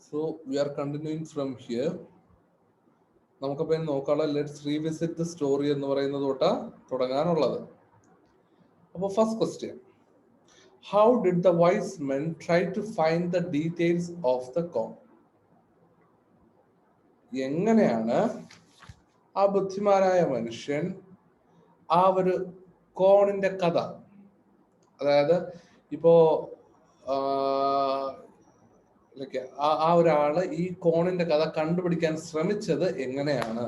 So we are continuing from here. നമുക്കപ്പോൾ നോക്കാനുള്ള let's revisit the story എന്ന് പറയുന്നത് തൊട്ടാ തുടങ്ങാനുള്ളത്. അപ്പോൾ first question, how did the wise men try to find the details of the corn? എങ്ങനെയാണ് ആ ബുദ്ധിമാനായ മനുഷ്യൻ ആ ഒരു കോണിന്റെ കഥ, അതായത് ഇപ്പോ ആ ഒരാള് ഈ കോണിന്റെ കഥ കണ്ടുപിടിക്കാൻ ശ്രമിച്ചത് എങ്ങനെയാണ്?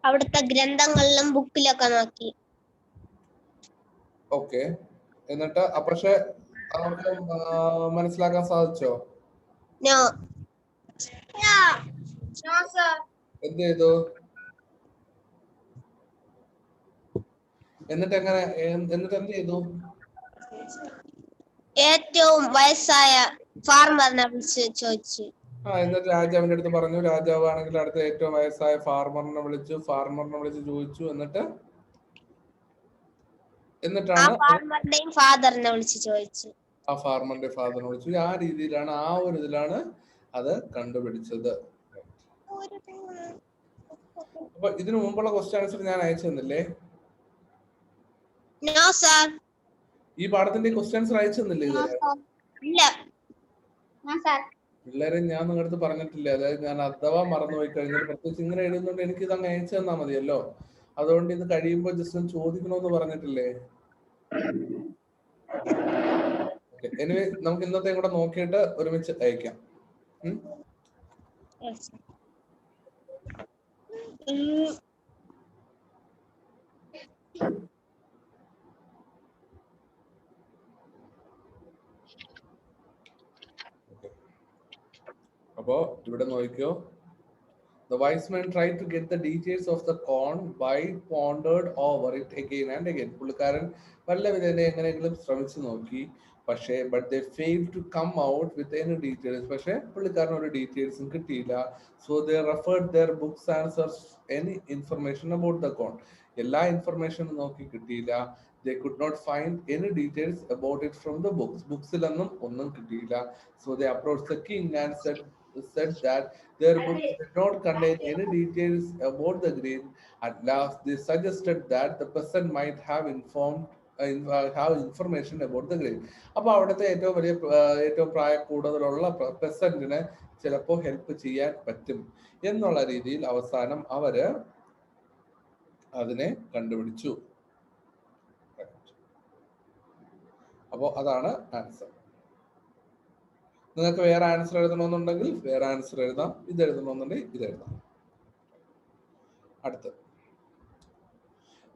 അവിടുത്തെ ഗ്രന്ഥങ്ങളിലും ബുക്കിലൊക്കെ നോക്കി. ഓക്കെ, എന്നിട്ട് പക്ഷെ അവർക്ക് മനസ്സിലാക്കാൻ സാധിച്ചോ? എന്ത് ചെയ്തു? എന്നിട്ട് എന്ത് ചെയ്തു? ഏറ്റവും വയസ്സായ ഫാർമറിനെ വിളിച്ച് ചോദിച്ചു. എന്നിട്ട് രാജാവിന്റെ അടുത്ത് പറഞ്ഞു. രാജാവാണെങ്കിൽ അടുത്ത ഏറ്റവും വയസ്സായ ഫാർമറിനെ വിളിച്ചു ചോദിച്ചു. എന്നിട്ടാണ് ഫാദറിനെ വിളിച്ച് ചോദിച്ചു. ആ ഫാർമറിന്റെ ഫാദറിനെ വിളിച്ചു. ആ രീതിയിലാണ്, ആ ഒരു ഇതിലാണ് അത് കണ്ടുപിടിച്ചത്. അപ്പൊ ഇതിനു മുമ്പുള്ള ക്വസ്റ്റ്യൻ ആൻസർ ഞാൻ അയച്ചു തന്നില്ലേ? ഈ പാഠത്തിന്റെ ക്വസ്റ്റ്യൻ ആൻസർ അയച്ചു തന്നില്ലേ ഇതുവരെ? പിള്ളേരെ ഞാൻ നിങ്ങളുടെ അടുത്ത് പറഞ്ഞിട്ടില്ല. അതായത് ഞാൻ അഥവാ മറന്നുപോയി കഴിഞ്ഞാൽ പ്രത്യേകിച്ച് ഇങ്ങനെ എഴുതുന്നോണ്ട് എനിക്ക് ഇതങ്ങ് അയച്ചു തന്നാ മതിയല്ലോ. അതുകൊണ്ട് ഇത് കഴിയുമ്പോ ജസ്റ്റ് ഒന്ന് ചോദിക്കണമെന്ന് പറഞ്ഞിട്ടില്ലേ? എനിവേ നമുക്ക് ഇന്നത്തെ കൂടെ നോക്കിയിട്ട് ഒരുമിച്ച് അയക്കാം. അപ്പോ ഇവിടെ നോക്കിയോ. The wise men tried to get the details of the corn by pondered over it again and again. പുള്ളിക്കാരൻ പല വിധേന എങ്ങനെയെങ്കിലും ശ്രമിച്ചു നോക്കി. പക്ഷേ but they failed to come out with any details. പക്ഷേ പുള്ളിക്കാരൻ ഒരു ഡീറ്റെയിൽസും കിട്ടിയില്ല. So they referred their books and searched any information about the corn. എല്ലാ ഇൻഫർമേഷനും നോക്കി കിട്ടിയില്ല. They could not find any details about it from the books. ബുക്സിലൊന്നും ഒന്നും കിട്ടിയില്ല. So they approached the king and said that their books did not contain any details about the grain. At last, they suggested that the person might have information about the grain. അപ്പോൾ അവിടുത്തെ ഏറ്റവും പ്രായ കൂടുതലുള്ള പെസന്റിന് ചിലപ്പോൾ help ചെയ്യാൻ പറ്റും എന്നുള്ള രീതിയിൽ അവസാനം അവര് അതിനെ കണ്ടുപിടിച്ചു. അപ്പോൾ അതാണ് ആൻസർ. നിങ്ങൾക്ക് വേറെ ആൻസർ എഴുതണമെന്നുണ്ടെങ്കിൽ വേറെ ആൻസർ എഴുതാം, ഇത് എഴുതണമെന്നുണ്ടെങ്കിൽ ഇത് എഴുതാം. അടുത്ത്,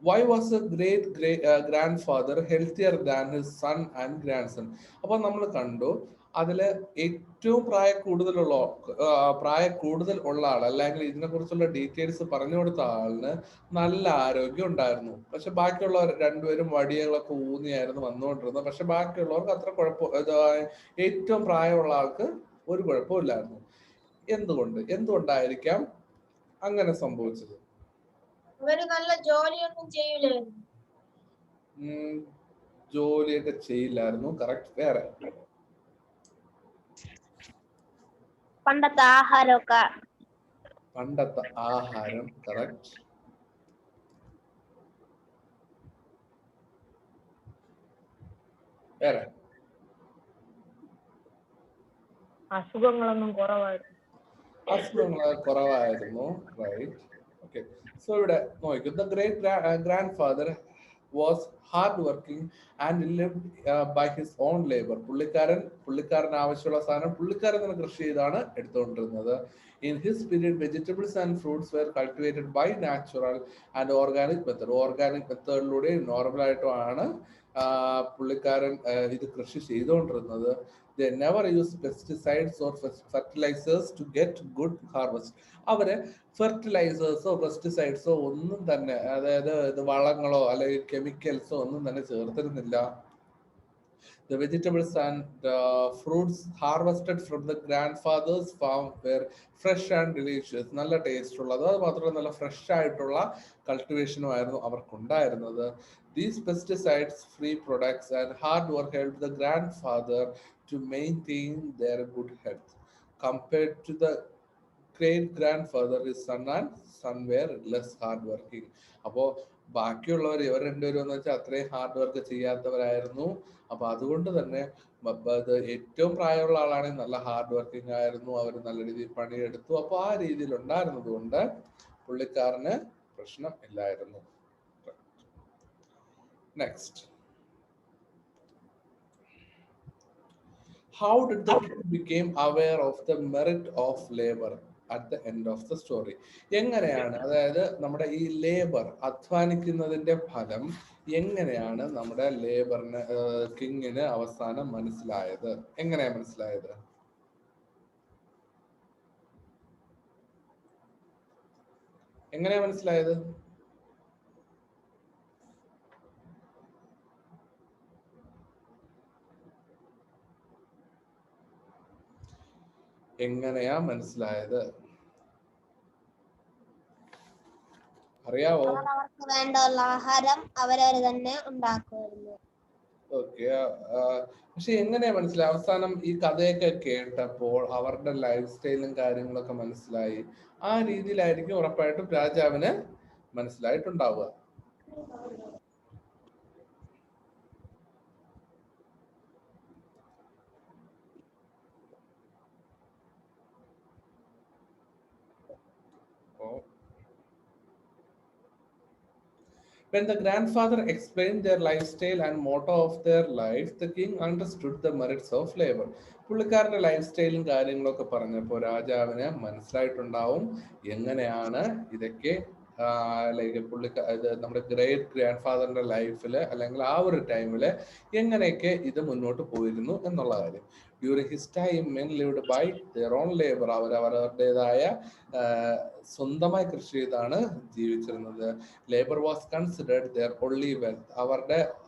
why was a great grandfather healthier than his son and grandson? അപ്പൊ നമ്മൾ കണ്ടു അതില് ഏറ്റവും പ്രായ കൂടുതൽ ഉള്ള ആൾ, അല്ലെങ്കിൽ ഇതിനെ കുറിച്ചുള്ള ഡീറ്റെയിൽസ് പറഞ്ഞു കൊടുത്ത ആളിന് നല്ല ആരോഗ്യം ഉണ്ടായിരുന്നു. പക്ഷെ ബാക്കിയുള്ളവർ രണ്ടുപേരും വടികളൊക്കെ ഊന്നിയായിരുന്നു വന്നുകൊണ്ടിരുന്നത്. പക്ഷെ ബാക്കിയുള്ളവർക്ക് അത്ര ഏറ്റവും പ്രായമുള്ള ആൾക്ക് ഒരു കുഴപ്പമില്ലായിരുന്നു. എന്തുകൊണ്ടായിരിക്കാം അങ്ങനെ സംഭവിച്ചത്? ജോലിയൊക്കെ ചെയ്യില്ലായിരുന്നു. കറക്റ്റ്. വേറെ പണ്ടത്തെ ആഹാരം. കറക്റ്റ്. വേറെ അസുഖങ്ങളൊന്നും കുറവായിരുന്നു. റൈറ്റ്. ഓക്കെ. സോ ഇവിടെ നോക്കൂ, the great grand was hard working and lived by his own labor. പുള്ളിക്കാരൻ ആവശ്യമുള്ള സാധനം പുള്ളിക്കാരൻ തന്നെ കൃഷി ചെയ്താണ് എടുത്തുകൊണ്ടിരുന്നത്. In his period, vegetables and fruits were cultivated by natural and organic method. Organic മെത്തേഡിലൂടെ നോർമൽ ആയിട്ടുമാണ് പുള്ളിക്കാരൻ ഇത് കൃഷി ചെയ്തുകൊണ്ടിരുന്നത്. They never use pesticides or fertilizers to get good harvest. അവര് ഫെർട്ടിലൈസേഴ്സോ പെസ്റ്റിസൈഡ്സോ ഒന്നും തന്നെ, അതായത് ഇത് വളങ്ങളോ അല്ലെങ്കിൽ കെമിക്കൽസോ ഒന്നും തന്നെ ചേർത്തിരുന്നില്ല. The vegetables and fruits harvested from the grandfather's farm were fresh and delicious. നല്ല ടേസ്റ്റ് ഉള്ളത്, അത് മാത്രമല്ല നല്ല ഫ്രഷ് ആയിട്ടുള്ള കൾട്ടിവേഷനും ആയിരുന്നു അവർക്കുണ്ടായിരുന്നത്. These pesticides free products and hard work helped the grandfather to maintain their good health. Compared to the great grandfather, his son and son were less hard working. അപ്പോൾ ബാക്കിയുള്ളവർ ഇവർ രണ്ടുപേരും എന്ന് വെച്ചാൽ അത്രയും ഹാർഡ് വർക്ക് ചെയ്യാത്തവരായിരുന്നു. അപ്പൊ അതുകൊണ്ട് തന്നെ അത് ഏറ്റവും പ്രായമുള്ള ആളാണെങ്കിൽ നല്ല ഹാർഡ് വർക്കിംഗ് ആയിരുന്നു, അവർ നല്ല രീതിയിൽ പണിയെടുത്തു. അപ്പൊ ആ രീതിയിൽ ഉണ്ടായിരുന്നത് കൊണ്ട് പുള്ളിക്കാരന് പ്രശ്നം ഇല്ലായിരുന്നു. Next, how did the king became aware of the merit of labor at the end of the story? എങ്ങനെയാണ്, അതായത് നമ്മുടെ ഈ ലേബർ അധ്വാനിക്കുന്നതിന്റെ ഫലം എങ്ങനെയാണ് നമ്മുടെ ലേബറിന് കിങ്ങിന് അവസാനം മനസ്സിലായത്? എങ്ങനെയാ മനസ്സിലായത്? എങ്ങനെയാ മനസ്സിലായത്? എങ്ങനെയാ മനസ്സിലായത്? അറിയാവോ? അവർക്ക് വേണ്ടുള്ള ആഹാരം അവരവർ തന്നെ ഉണ്ടാക്കുമായിരുന്നു. ഓക്കെ, പക്ഷെ എങ്ങനെയാ മനസ്സിലായി? അവസാനം ഈ കഥയൊക്കെ കേട്ടപ്പോൾ അവരുടെ ലൈഫ് സ്റ്റൈലും കാര്യങ്ങളൊക്കെ മനസ്സിലായി. ആ രീതിയിലായിരിക്കും ഉറപ്പായിട്ടും രാജാവിന് മനസ്സിലായിട്ടുണ്ടാവുക. When the grandfather explained their lifestyle and motto of their life, the king understood the merits of labor. പുള്ളിക്കാരുടെ ലൈഫ് സ്റ്റൈലും കാര്യങ്ങളൊക്കെ പറഞ്ഞപ്പോൾ രാജാവിന് മനസ്സിലായിട്ടുണ്ടാവും എങ്ങനെയാണ് ഇതൊക്കെ നമ്മുടെ ഗ്രേറ്റ് ഗ്രാൻഡ് ഫാദറിന്റെ ലൈഫില് അല്ലെങ്കിൽ ആ ഒരു ടൈമില് എങ്ങനെയൊക്കെ ഇത് മുന്നോട്ട് പോയിരുന്നു എന്നുള്ള കാര്യം. During his time men lived by their own labor. അവരവരുടേതായ സ്വന്തമായി കൃഷി ചെയ്താണ് ജീവിച്ചിരുന്നത്. Labour was considered their only wealth.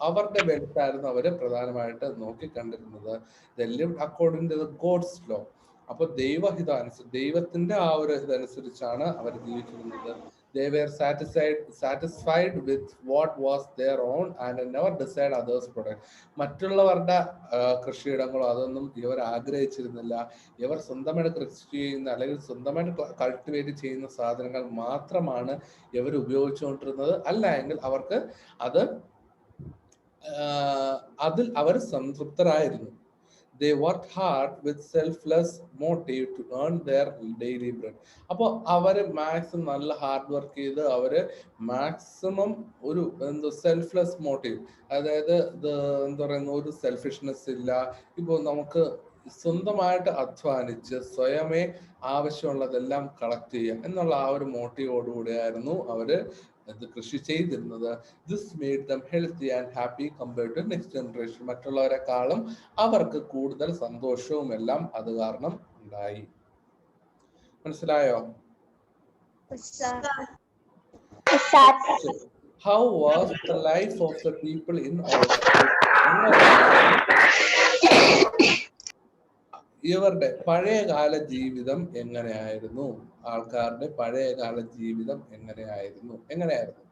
അവരുടെ വെൽത്ത് ആയിരുന്നു അവര് പ്രധാനമായിട്ട് നോക്കിക്കണ്ടിരുന്നത്. They lived according to the God's law. അപ്പൊ ദൈവത്തിന്റെ ആ ഒരു ഇതനുസരിച്ചാണ് അവർ ജീവിച്ചിരുന്നത്. They were satisfied with what was their own and never desired others' product. മറ്റുള്ളവരുടെ കൃഷിയിടങ്ങളോ അതൊന്നും ഇവർ ആഗ്രഹിച്ചിരുന്നില്ല. ഇവർ സ്വന്തമായിട്ട് കൃഷി ചെയ്യുന്ന അല്ലെങ്കിൽ സ്വന്തമായിട്ട് കൾട്ടിവേറ്റ് ചെയ്യുന്ന സാധനങ്ങൾ മാത്രമാണ് ഇവർ ഉപയോഗിച്ചുകൊണ്ടിരുന്നത്. അല്ല എങ്കിൽ അവർക്ക് അതിൽ അവർ സംതൃപ്തരായിരുന്നു. They worked hard with selfless motive to earn their daily bread. അപ്പോൾ അവര് മാക്സിമം നല്ല ഹാർഡ് വർക്ക് ചെയ്ത് അവര് മാക്സിമം ഒരു സെൽഫ്ലെസ് മോട്ടീവ്, അതായത് എന്താ പറയുന്ന ഒരു സെൽഫിഷ്നെസ് ഇല്ല. ഇപ്പോൾ നമുക്ക് സ്വന്തമായിട്ട് അധ്വാനിച്ച് സ്വയമേ ആവശ്യമുള്ളതെല്ലാം കളക്ട് ചെയ്യുക എന്നുള്ള ആ ഒരു മോട്ടീവോടുകൂടിയായിരുന്നു അവര് കൃഷി ചെയ്തിരുന്നത്. This made them healthy and happy compared to next generation. മറ്റുള്ളവരെക്കാളും അവർക്ക് കൂടുതൽ സന്തോഷവും എല്ലാം അത് കാരണം ഉണ്ടായി. മനസ്സിലായോ? How was the life of the people in our ഇവരുടെ പഴയകാല ജീവിതം എങ്ങനെയായിരുന്നു? ആൾക്കാരുടെ പഴയകാല ജീവിതം എങ്ങനെയായിരുന്നു? എങ്ങനെയായിരുന്നു?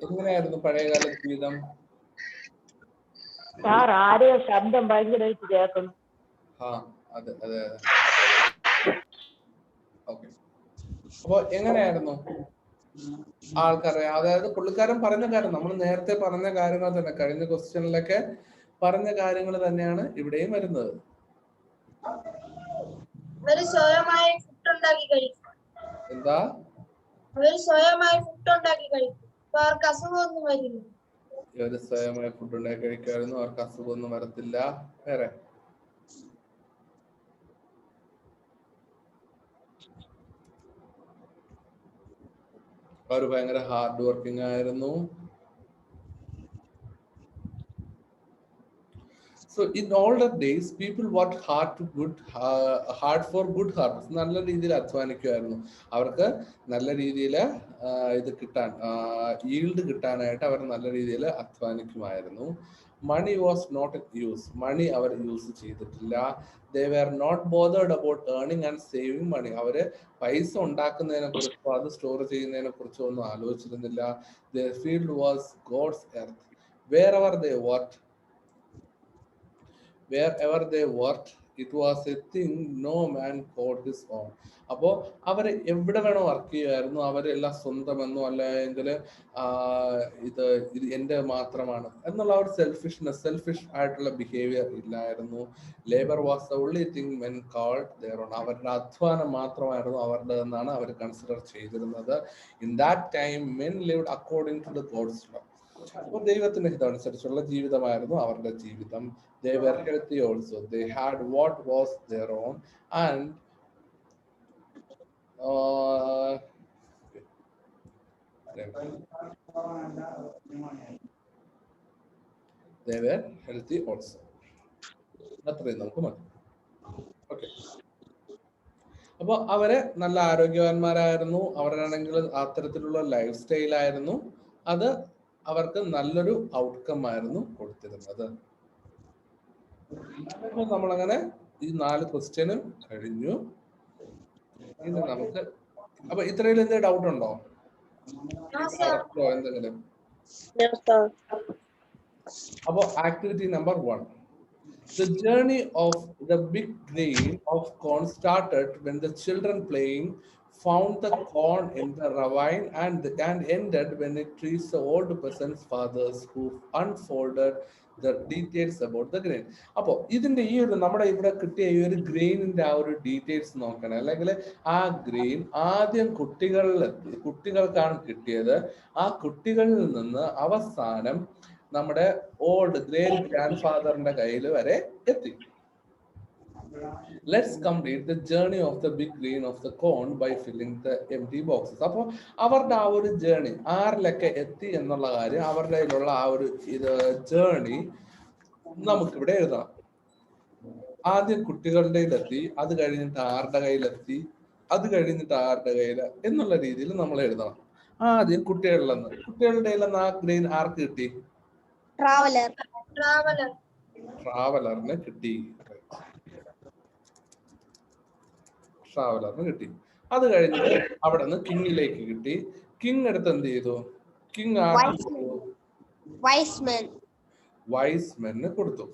എങ്ങനെയായിരുന്നു പഴയകാല ജീവിതം? ആരെയോ ശബ്ദം ഭയങ്കരമായിട്ട് കേൾക്കുന്നു. അതെ. ഓക്കെ, അപ്പൊ എങ്ങനെയായിരുന്നു ആൾക്കാരെ, അതായത് പുള്ളിക്കാരൻ പറഞ്ഞ കാര്യം നമ്മൾ നേരത്തെ പറഞ്ഞ കാര്യങ്ങൾ തന്നെ, കഴിഞ്ഞ ക്വസ്റ്റ്യനിലൊക്കെ പറഞ്ഞ കാര്യങ്ങൾ തന്നെയാണ് ഇവിടെയും വരുന്നത്. എന്താ? സ്വയമായി ഫുഡ് ഉണ്ടാക്കി കഴിക്കും, അവർക്ക് അസുഖമൊന്നും വരില്ല. ഇവര് സ്വയമായി ഫുഡ് ഉണ്ടാക്കി കഴിക്കായിരുന്നു, അവർക്ക് അസുഖമൊന്നും വരത്തില്ല. വേറെ അവർ ഭയങ്കര ഹാർഡ് വർക്കിംഗ് ആയിരുന്നു. So in older days, people worked hard for good harvest. നല്ല രീതിയിൽ അധ്വാനിക്കുമായിരുന്നു. അവർക്ക് നല്ല രീതിയിൽ ഇത് കിട്ടാൻ, ഈൽഡ് കിട്ടാനായിട്ട് അവർ നല്ല രീതിയിൽ അധ്വാനിക്കുമായിരുന്നു. Money was not used. Money അവർ യൂസ് ചെയ്തിട്ടില്ല. They were not bothered about earning and saving money. അവര് പൈസ ഉണ്ടാക്കുന്നതിനെ കുറിച്ചോ അത് സ്റ്റോർ ചെയ്യുന്നതിനെ കുറിച്ചോ ഒന്നും ആലോചിച്ചിരുന്നില്ല. Their field was God's earth. Wherever they worked, it was a thing no man called his own. അപ്പോൾ അവർ എവിടെ വേണോ വർക്ക് ചെയ്യുമായിരുന്നു, അവരെല്ലാം സ്വന്തമെന്നോ അല്ലെങ്കിൽ ഇത് എൻ്റെ മാത്രമാണ് എന്നുള്ള ഒരു സെൽഫിഷ് ആയിട്ടുള്ള ബിഹേവിയർ ഇല്ലായിരുന്നു. Labour was the only thing men called their own. അവരുടെ അധ്വാനം മാത്രമായിരുന്നു അവരുടെ എന്നാണ് അവർ കൺസിഡർ ചെയ്തിരുന്നത്. In that time men lived according to the God's law. അപ്പോൾ ദൈവത്തിന്റെ ഹിതമനുസരിച്ചുള്ള ജീവിതമായിരുന്നു അവരുടെ ജീവിതം. They were healthy also. They had what was their own, and they were healthy also. അത്രയും നമുക്ക് മതി. ഓക്കെ. അപ്പോൾ അവര് നല്ല ആരോഗ്യവാന്മാരായിരുന്നു. അവരാണെങ്കിൽ അത്തരത്തിലുള്ള ലൈഫ് സ്റ്റൈലായിരുന്നു. അത് അവർക്ക് നല്ലൊരു ഔട്ട്കം ആയിരുന്നു കൊടുത്തിരുന്നത്. അപ്പൊ നമ്മളങ്ങനെ ഈ 4 ക്വസ്റ്റ്യനും കഴിഞ്ഞു. ഇനി നമുക്ക് അപ്പൊ ഇത്രയിൽ എന്തെങ്കിലും ഡൗട്ട് ഉണ്ടോ എന്തെങ്കിലും? അപ്പൊ activity number 1. The journey of the big grain of corn started when the children playing found the corn in the ravine and ended when it reached the old person's fathers who unfolded the details about the grain. അപ്പോൾ ഇതിന്റെ ഈ ഒരു നമ്മുടെ ഇവിടെ കിട്ടിയ ഈ ഒരു ഗ്രെയിനിന്റെ ആ ഒരു ഡീറ്റെയിൽസ് നോക്കണം. അല്ലെങ്കിൽ ആ ഗ്രെയിൻ ആദ്യം കുട്ടികൾക്കാണ് കിട്ടിയത്. ആ കുട്ടികളിൽ നിന്ന് അവസാനം നമ്മുടെ ഓൾഡ് ഗ്രേറ്റ് ഗ്രാൻഡ് ഫാദറിന്റെ കയ്യിൽ വരെ എത്തി. Let's complete the journey of the big grain of the corn by filling the empty boxes. അപ്പോൾ അവരുടെ ആ ഒരു ജേർണി ആരിലൊക്കെ എത്തി എന്നുള്ള കാര്യം, അവരുടെ കയ്യിലുള്ള ആ ഒരു ജേർണി നമുക്കിവിടെ എഴുതണം. ആദ്യം കുട്ടികളുടെ കയ്യിലെത്തി, അത് കഴിഞ്ഞിട്ട് ആരുടെ കയ്യിലെത്തി, അത് കഴിഞ്ഞിട്ട് ആരുടെ കയ്യിൽ എന്നുള്ള രീതിയിൽ നമ്മൾ എഴുതണം. ആദ്യം കുട്ടികളുടെ ആ ഗ്രെയിൻ ആർക്ക് കിട്ടി? ട്രാവലറിന് കിട്ടി. അത് കഴിഞ്ഞിട്ട് അവിടെ നിന്ന് കിങ്ങിലേക്ക് കിട്ടി. കിങ് എടുത്ത് എന്ത് ചെയ്തു? കിങ് വൈസ്മെന് കൊടുത്തു.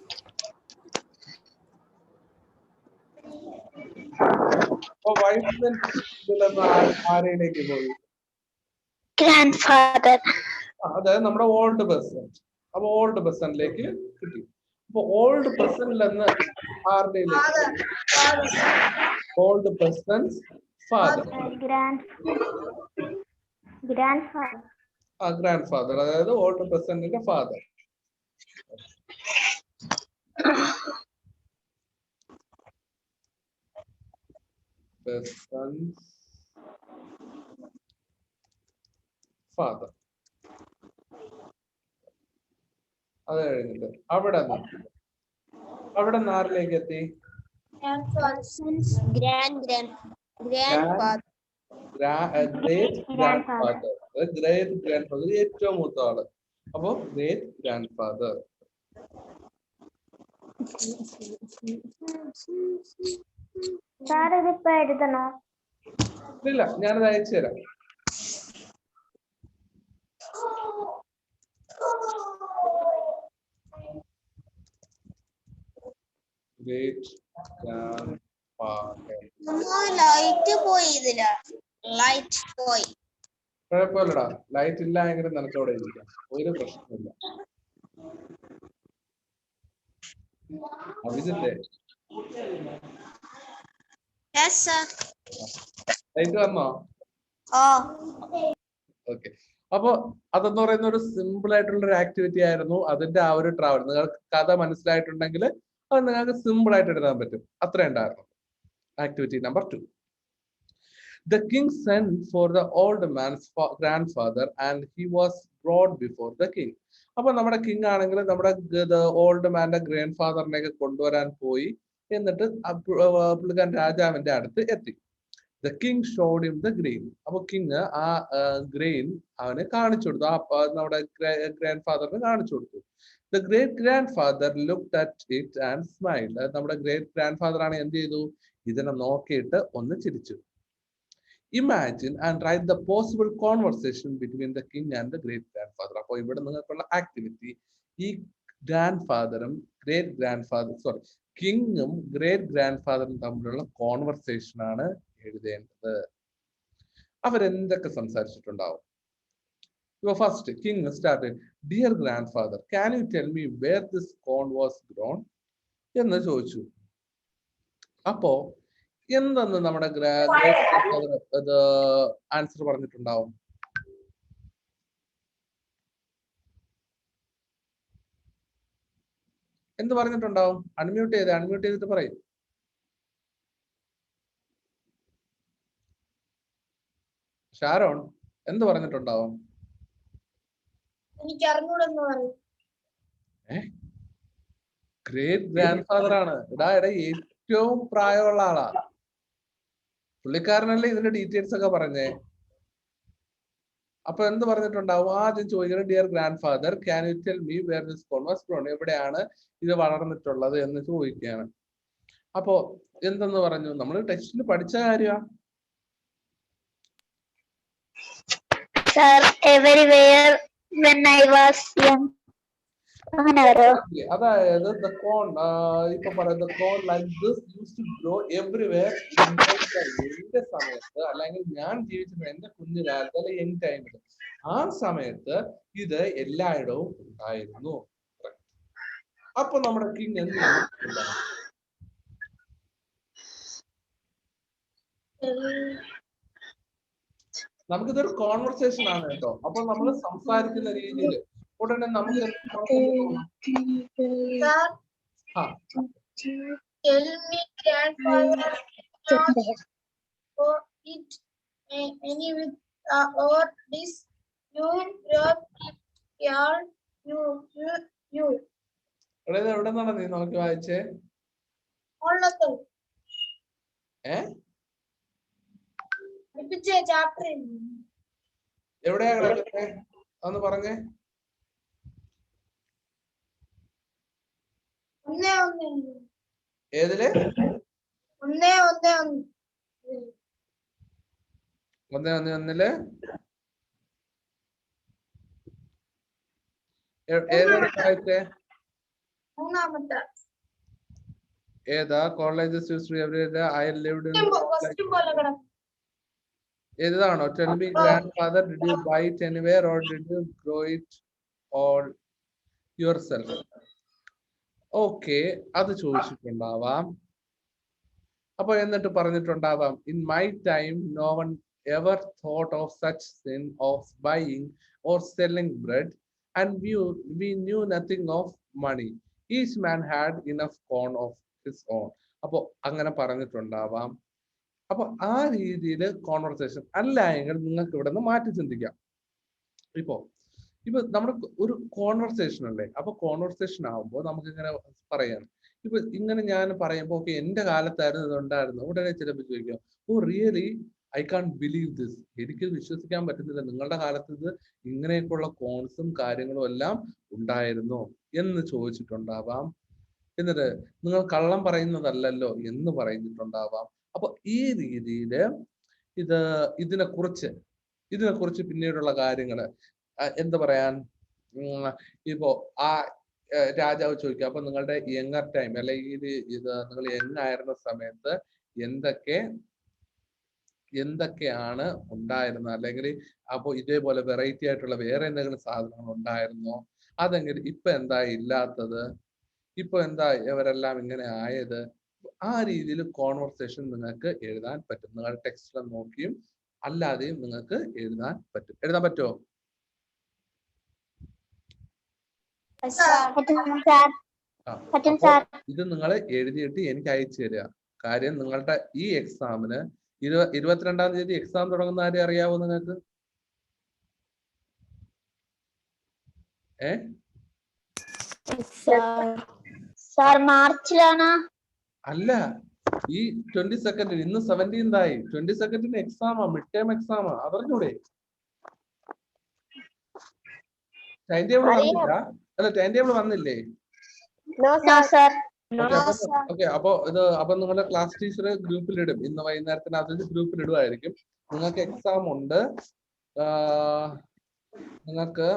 അപ്പൊ വൈസ്മെൻ ആരയിലേക്ക് പോയി? അതായത് നമ്മുടെ ഓൾഡ് പേഴ്സൺ. അപ്പൊ ഓൾഡ് പേഴ്സണിലേക്ക് കിട്ടി. അപ്പൊ ഓൾഡ് പേഴ്സണിൽ നിന്ന് ആരുടെ? Old person's father, grandfather, അതായത് ഓൾഡ് പേഴ്സണിന്റെ ഫാദർ. ഫാദർ. അത് കഴിഞ്ഞിട്ട് അവിടെ ആരിലേക്ക് എത്തി? ഗ്രേറ്റ് ഗ്രാൻഡ് ഫാദർ, ഏറ്റവും മൂത്ത ആള്. അപ്പൊ ഗ്രേറ്റ് ഗ്രാൻഡ് ഫാദർ. ഇല്ല, ഞാനത് അയച്ചു തരാം. Great grandfather. കുഴപ്പമില്ലടാ, ലൈറ്റ് ഇല്ല എങ്കിലും നിനക്ക് അവിടെ ഇരിക്കാം, ഒരു പ്രശ്നമില്ല. അഭിജിത്തെ ലൈറ്റ് വന്നോ? ഓക്കെ. അപ്പൊ അതെന്ന് പറയുന്ന ഒരു സിമ്പിൾ ആയിട്ടുള്ള ഒരു ആക്ടിവിറ്റി ആയിരുന്നു. അതിന്റെ ആ ഒരു ട്രാവൽ നിങ്ങൾക്ക് കഥ മനസ്സിലായിട്ടുണ്ടെങ്കിൽ അത് നിങ്ങൾക്ക് സിമ്പിൾ ആയിട്ട് എഴുതാൻ പറ്റും. അത്ര ഉണ്ടായിരുന്നു. Activity number 2. The king sent for the old man's grandfather and he was brought before the king. അപ്പൊ നമ്മുടെ കിങ് ആണെങ്കിൽ നമ്മുടെ ഓൾഡ് മാന്റെ ഗ്രാൻഡ് ഫാദറിനെയൊക്കെ കൊണ്ടുവരാൻ പോയി. എന്നിട്ട് പുള്ളിക്കാരൻ രാജാവിന്റെ അടുത്ത് എത്തി. The king showed him the grain. അപ്പൊ കിങ് ആ ഗ്രെയിൻ അവന് കാണിച്ചു കൊടുത്തു, നമ്മുടെ ഗ്രാൻഡ് ഫാദറിന് കാണിച്ചു കൊടുത്തു. The great grandfather looked at it and smiled. നമ്മുടെ ഗ്രേറ്റ് ഗ്രാൻഡ് ഫാദർ ആണ് എന്ത് ചെയ്തു? ഇതിനെ നോക്കിയിട്ട് ഒന്ന് ചിരിച്ചു. Imagine and write the possible conversation between the king and the great grandfather. അപ്പോൾ ഇവിടെ നിങ്ങൾക്കുള്ള ആക്ടിവിറ്റി ഈ ഗ്രാൻഡ് ഗ്രേറ്റ് ഗ്രാൻഡ് ഫാദർ കിങ്ങും ഗ്രേറ്റ് ഗ്രാൻഡ് ഫാദറും തമ്മിലുള്ള കോൺവെർസേഷൻ ആണ് എഴുതേണ്ടത്. അവരെന്തൊക്കെ സംസാരിച്ചിട്ടുണ്ടാവും? First, king started, "Dear grandfather, can you tell me where this corn was grown?" എന്ന് ചോദിച്ചു. അപ്പോ എന്തെന്ന് നമ്മുടെ ആൻസർ പറഞ്ഞിട്ടുണ്ടാവും? എന്ത് പറഞ്ഞിട്ടുണ്ടാവും? അൺമ്യൂട്ട് ചെയ്തിട്ട് പറയും. ഷാരോൺ എന്ത് പറഞ്ഞിട്ടുണ്ടാവും? എനിക്ക് അറിഞ്ഞൂടെന്ന് പറയും. ഗ്രേറ്റ് ഗ്രാൻഡ് ഫാദർ ആണ്. എടാ ഏറ്റവും പ്രായമുള്ള ആളാ. പുള്ളിക്കാരനല്ലേ ഇതിന്റെ ഡീറ്റെയിൽസ് ഒക്കെ പറഞ്ഞേ. അപ്പൊ എന്ത് പറഞ്ഞിട്ടുണ്ടാവും? ആദ്യം ചോദിക്കുന്നത്, dear grandfather, can you tell me where this corn was grown? എവിടെയാണ് ഇത് വളർന്നിട്ടുള്ളത് എന്ന് ചോദിക്കുകയാണ്. അപ്പോ എന്തെന്ന് പറഞ്ഞു? നമ്മൾ ടെക്സ്റ്റിൽ പഠിച്ച കാര്യമാണ്. When I was young. അതായത് the corn ഇപ്പൊ പറയുന്ന corn like this used to grow everywhere എന്റെ സമയത്ത്, അല്ലെങ്കിൽ ഞാൻ ജീവിച്ചിരുന്ന എന്റെ കുഞ്ഞുകാലത്ത് അല്ലെ യങ് ടൈമിൽ ആ സമയത്ത് ഇത് എല്ലായിടവും ഉണ്ടായിരുന്നു. അപ്പൊ നമ്മുടെ കിങ് എന്ത് നമുക്കിതൊരു കോൺവെർസേഷൻ ആണ് കേട്ടോ. അപ്പൊ നമ്മൾ സംസാരിക്കുന്ന രീതിയിൽ ഉടനെ നമുക്ക് Tell me, grandfather, or it any with or this you എവിടെ നിന്നാണ് നീ നോക്കി വായിച്ചേ? എവിടെയാ കിടക്കട്ടെ ഒന്ന് പറഞ്ഞേ. ഏതില്? 1:1 ഏതാ? കോളേജസ് I lived in ഏതാണോ? Tell me, grandfather, did you buy it anywhere or did you grow it all yourself? Okay, അത് ചോദിച്ചിട്ടുണ്ടാവാം. അപ്പൊ എന്നിട്ട് പറഞ്ഞിട്ടുണ്ടാവാം, in my time no one ever thought of such sin of buying or selling bread, and we knew nothing of money. Each man had enough corn of his own. അപ്പൊ അങ്ങനെ പറഞ്ഞിട്ടുണ്ടാവാം. അപ്പൊ ആ രീതിയിൽ conversation അല്ല എങ്കിൽ നിങ്ങൾക്ക് ഇവിടെ നിന്ന് മാറ്റി ചിന്തിക്കാം. ഇപ്പൊ നമ്മുടെ ഒരു കോൺവെർസേഷൻ അല്ലേ? അപ്പൊ കോൺവെർസേഷൻ ആവുമ്പോൾ നമുക്ക് ഇങ്ങനെ പറയാം. ഇപ്പൊ ഇങ്ങനെ ഞാൻ പറയുമ്പോ ഓക്കെ എന്റെ കാലത്തായിരുന്നു ഇതുണ്ടായിരുന്നു. ഉടനെ ചിലപ്പോൾ ചോദിക്കാം, oh really I can't believe this. എനിക്ക് വിശ്വസിക്കാൻ പറ്റുന്നില്ല, നിങ്ങളുടെ കാലത്ത് ഇത് ഇങ്ങനെയൊക്കെയുള്ള കോൺസും കാര്യങ്ങളും എല്ലാം ഉണ്ടായിരുന്നു എന്ന് ചോദിച്ചിട്ടുണ്ടാവാം. എന്നിട്ട് നിങ്ങൾ കള്ളം പറയുന്നതല്ലല്ലോ എന്ന് പറഞ്ഞിട്ടുണ്ടാവാം. അപ്പൊ ഈ രീതിയിൽ ഇതിനെക്കുറിച്ച് പിന്നീടുള്ള കാര്യങ്ങള് എന്താ പറയാൻ, ഇപ്പോ ആ രാജാവ് ചോദിക്കുക, അപ്പൊ നിങ്ങളുടെ യങ്ങർ ടൈം അല്ലെങ്കിൽ നിങ്ങൾ യങ് ആയിരുന്ന സമയത്ത് എന്തൊക്കെയാണ് ഉണ്ടായിരുന്നത്, അല്ലെങ്കിൽ അപ്പൊ ഇതേപോലെ വെറൈറ്റി ആയിട്ടുള്ള വേറെ എന്തെങ്കിലും സാധനങ്ങൾ ഉണ്ടായിരുന്നോ, അതെങ്കിൽ ഇപ്പൊ എന്താ ഇല്ലാത്തത്, ഇപ്പൊ എന്താ ഇവരെല്ലാം ഇങ്ങനെ ആയത്. ആ രീതിയിൽ കോൺവെർസേഷൻ നിങ്ങൾക്ക് എഴുതാൻ പറ്റും. നിങ്ങൾ ടെക്സ്റ്റിൽ നോക്കിയും അല്ലാതെയും നിങ്ങൾക്ക് എഴുതാൻ പറ്റുമോ? ഇത് നിങ്ങൾ എഴുതിയിട്ട് എനിക്ക് അയച്ചു തരിക. കാര്യം നിങ്ങളുടെ ഈ എക്സാമിന് 22-ാം തീയതി എക്സാം തുടങ്ങുന്ന ആരെയും അറിയാവോ നിങ്ങൾക്ക്? മാർച്ചിലാണ്. അല്ല, ഈ 22nd, ഇന്ന് 17th ആയി. 22nd എക്സാമാ, മിഡ് ടേം എക്സാമാ. അതറിഞ്ഞൂടെ? ടൈം ടേബിൾ വന്നില്ല. അല്ല ടൈം ടേബിൾ വന്നില്ലേ? No, sir. ഓക്കെ അപ്പൊ നിങ്ങളുടെ ക്ലാസ് ടീച്ചർ ഗ്രൂപ്പിൽ ഇടും. ഇന്ന് വൈകുന്നേരത്തിനകത്ത് ഗ്രൂപ്പിൽ ഇടുമായിരിക്കും. നിങ്ങൾക്ക് എക്സാം ഉണ്ട്. നിങ്ങൾക്ക്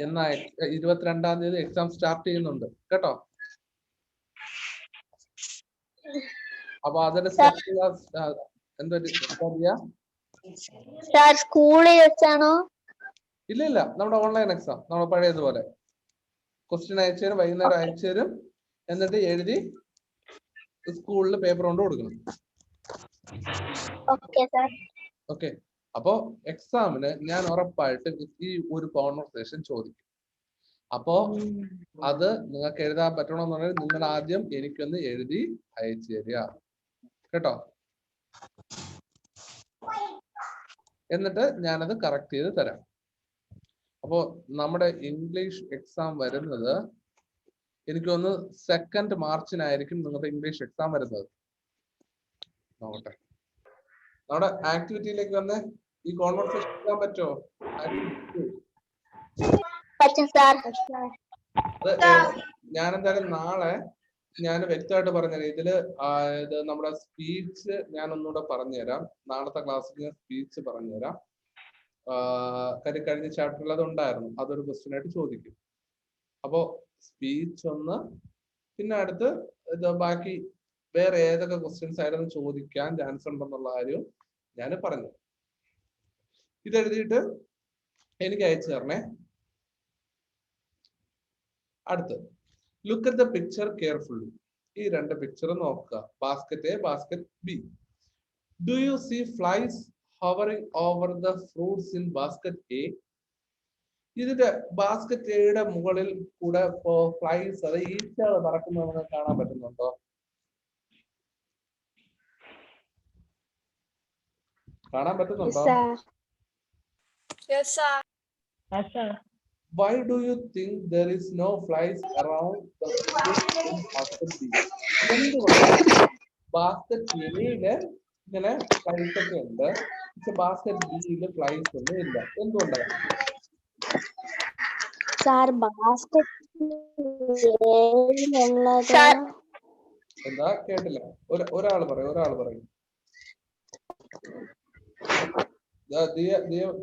എന്നാ 22-ാം തീയതി എക്സാം സ്റ്റാർട്ട് ചെയ്യുന്നുണ്ട് കേട്ടോ. അപ്പൊ അതിന്റെ എന്താ പറയാ? സ്കൂളിൽ വെച്ചാണോ? ഇല്ല നമ്മുടെ ഓൺലൈൻ എക്സാം നമ്മുടെ പഴയതുപോലെ ക്വസ്റ്റ്യൻ അയച്ചു തരും, വൈകുന്നേരം അയച്ചു തരും, എന്നിട്ട് എഴുതി സ്കൂളിൽ പേപ്പർ കൊണ്ട് കൊടുക്കണം. ഓക്കെ. അപ്പോ എക്സാമിന് ഞാൻ ഉറപ്പായിട്ട് ഈ ഒരു കോൺവെർസേഷൻ ചോദിക്കും. അപ്പോ അത് നിങ്ങൾക്ക് എഴുതാൻ പറ്റണമെന്നുണ്ടെങ്കിൽ നിങ്ങൾ ആദ്യം എനിക്കൊന്ന് എഴുതി അയച്ചു തരിക കേട്ടോ. എന്നിട്ട് ഞാനത് കറക്റ്റ് ചെയ്ത് തരാം. അപ്പോ നമ്മുടെ ഇംഗ്ലീഷ് എക്സാം വരുന്നത് എനിക്ക് തോന്നുന്നു 2nd മാർച്ചിനായിരിക്കും നിങ്ങളുടെ ഇംഗ്ലീഷ് എക്സാം വരുന്നത്. നോക്കട്ടെ, നമ്മുടെ ആക്ടിവിറ്റിയിലേക്ക് വന്ന് ഈ കോൺവെർസേഷൻ എടുക്കാൻ പറ്റുമോ? ഞാൻ എന്തായാലും നാളെ ഞാൻ വ്യക്തമായിട്ട് പറഞ്ഞുതരാം. ഇത് നമ്മുടെ സ്പീച്ച് ഞാൻ ഒന്നുകൂടെ പറഞ്ഞുതരാം. നാളത്തെ ക്ലാസ്സിൽ ഞാൻ സ്പീച്ച് പറഞ്ഞുതരാം. കഴിഞ്ഞ ചാപ്റ്ററിൽ അത് ഉണ്ടായിരുന്നു, അതൊരു ക്വസ്റ്റ്യൻ ആയിട്ട് ചോദിക്കും. അപ്പോ സ്പീച്ച് ഒന്ന്, പിന്നെ അടുത്ത് ബാക്കി വേറെ ഏതൊക്കെ ക്വസ്റ്റ്യൻസ് ആയിരുന്നു ചോദിക്കാൻ ചാൻസ് ഉണ്ടെന്നുള്ള കാര്യം ഞാൻ പറഞ്ഞു. ഇതെഴുതിയിട്ട് എനിക്ക് അയച്ചു തരണേ. അടുത്ത് look at the picture carefully. ഈ 2 പിക്ചർ നോക്കുക. Basket A, basket B. Do you see flies hovering over the fruits in basket A? ഇതിന്റെ ബാസ്കറ്റ് എയുടെ മുകളിൽ കൂടെ ഫ്ലൈസ്, അത് ഈച്ചകൾ പറക്കുന്നത് നമുക്ക് കാണാൻ പറ്റുന്നുണ്ടോ? കാണാൻ പറ്റുന്നുണ്ടോ? Why do you think there is no flies around the basket B? Basket എയില് ഇങ്ങനെ ഫ്ലൈസ് ഒക്കെ ഉണ്ട്, പക്ഷെ ബാസ്കറ്റ് ബിയില് ഫ്ലൈസ് ഒന്നും ഇല്ല. എന്തുകൊണ്ടാണ്? എന്താ കേട്ടില്ല? ഒരാൾ പറയും.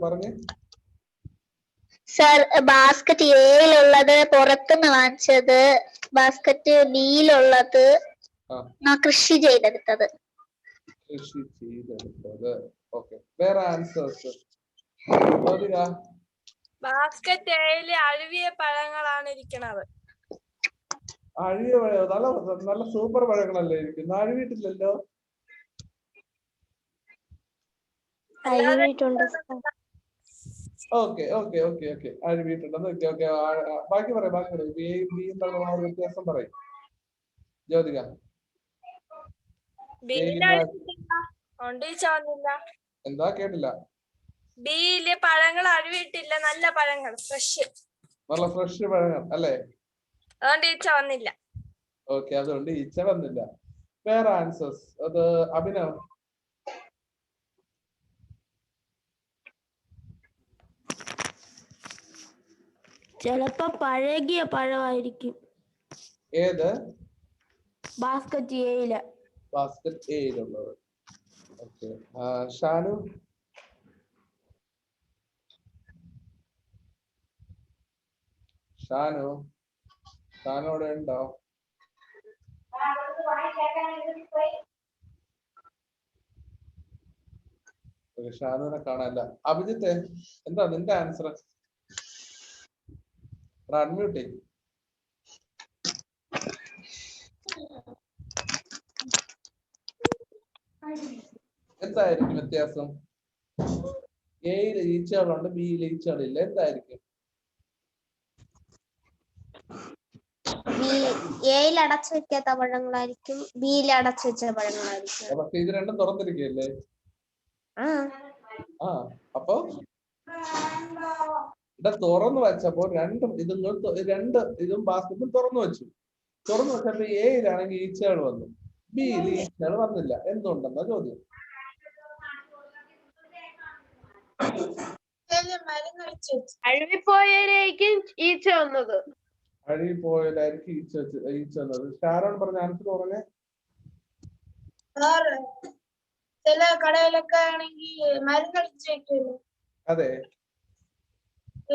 പറഞ്ഞേ. സർ, ബാസ്കറ്റ് എയിലുള്ളത് പുറത്തുനിന്ന് വാങ്ങിച്ചത്, ബാസ്കറ്റ് ബിയിലുള്ളത് കൃഷി ചെയ്തെടുത്തത്. ഓക്കെ, വേറെ ആൻസേഴ്സ്? ബാസ്കറ്റ് എയില് അഴുകിയ പഴങ്ങളാണ് ഇരിക്കുന്നത്. അഴുകിയ പഴം? നല്ല സൂപ്പർ പഴങ്ങളല്ലേ ഇരിക്കുന്നത്, അഴുകിയിട്ടില്ലല്ലോ. ഓക്കെ, അഴുകിയിട്ടുണ്ടെന്ന്. ഓക്കെ, ബാക്കി പറയും. ബി വ്യത്യാസം പറയും ജ്യോതിക. എന്താ കേട്ടില്ല? ബിയില് പഴങ്ങൾ അഴുകിയിട്ടില്ല, നല്ല പഴങ്ങൾ, നല്ല ഫ്രഷ് പഴങ്ങൾ അല്ലേ? അതുകൊണ്ട് ഈച്ച വന്നില്ല. ഓക്കെ, അതുകൊണ്ട് ഈച്ച വന്നില്ല. വേറെ ആൻസേഴ്സ്? അത് അഭിനവ്. ചിലപ്പോ പഴകിയ പഴമായിരിക്കും. ഏത്? ബാസ്കറ്റ് എയില്. ബാസ്കറ്റ് എയിലുള്ളത്. ഓക്കെ, ഷാനു. ഷാനോടെ ഉണ്ടോ? ഷാനുവിനെ കാണാനില്ല. അഭിജിത്തെ, എന്താ നിന്റെ ആൻസർ? അൺമ്യൂട്ട് ചെയ്യും. എന്തായിരിക്കും വ്യത്യാസം? എയിൽ ഈച്ചകളുണ്ട്, ബിയിൽ ഈച്ചകളില്ല. എന്തായിരിക്കും? എയിൽ അടച്ചു വെക്കാത്ത പഴങ്ങളായിരിക്കും, ബിയിൽ അടച്ചു വെച്ച പഴങ്ങളായിരിക്കും. പക്ഷെ ഇത് രണ്ടും തുറന്നിരിക്കുകയല്ലേ? അപ്പൊ ഇവിടെ തുറന്നു വെച്ചപ്പോ ഇതും ബാസ്കറ്റും തുറന്നു വെച്ചു. തുറന്നു വെച്ചപ്പോ എയിലാണെങ്കിൽ ഈച്ചകൾ വന്നു, ബിയിൽ ഈച്ചകൾ വന്നില്ല. എന്തുകൊണ്ടെന്നാ ചോദ്യം. അഴുകിപ്പോയാലേ മരുന്നടിച്ചു വെച്ചു. അഴുകിപ്പോയതിലേക്കും ഈച്ച വന്നത്. അഴുകി പോയതായിരിക്കും ഈച്ച വന്നത്. ഷാരോൺ പറഞ്ഞ ആൻസർ പറഞ്ഞേ. സാർ ചില കടയിലൊക്കെ ആണെങ്കിൽ മരുന്നടിച്ചു വെക്കുമല്ലോ. അതെ,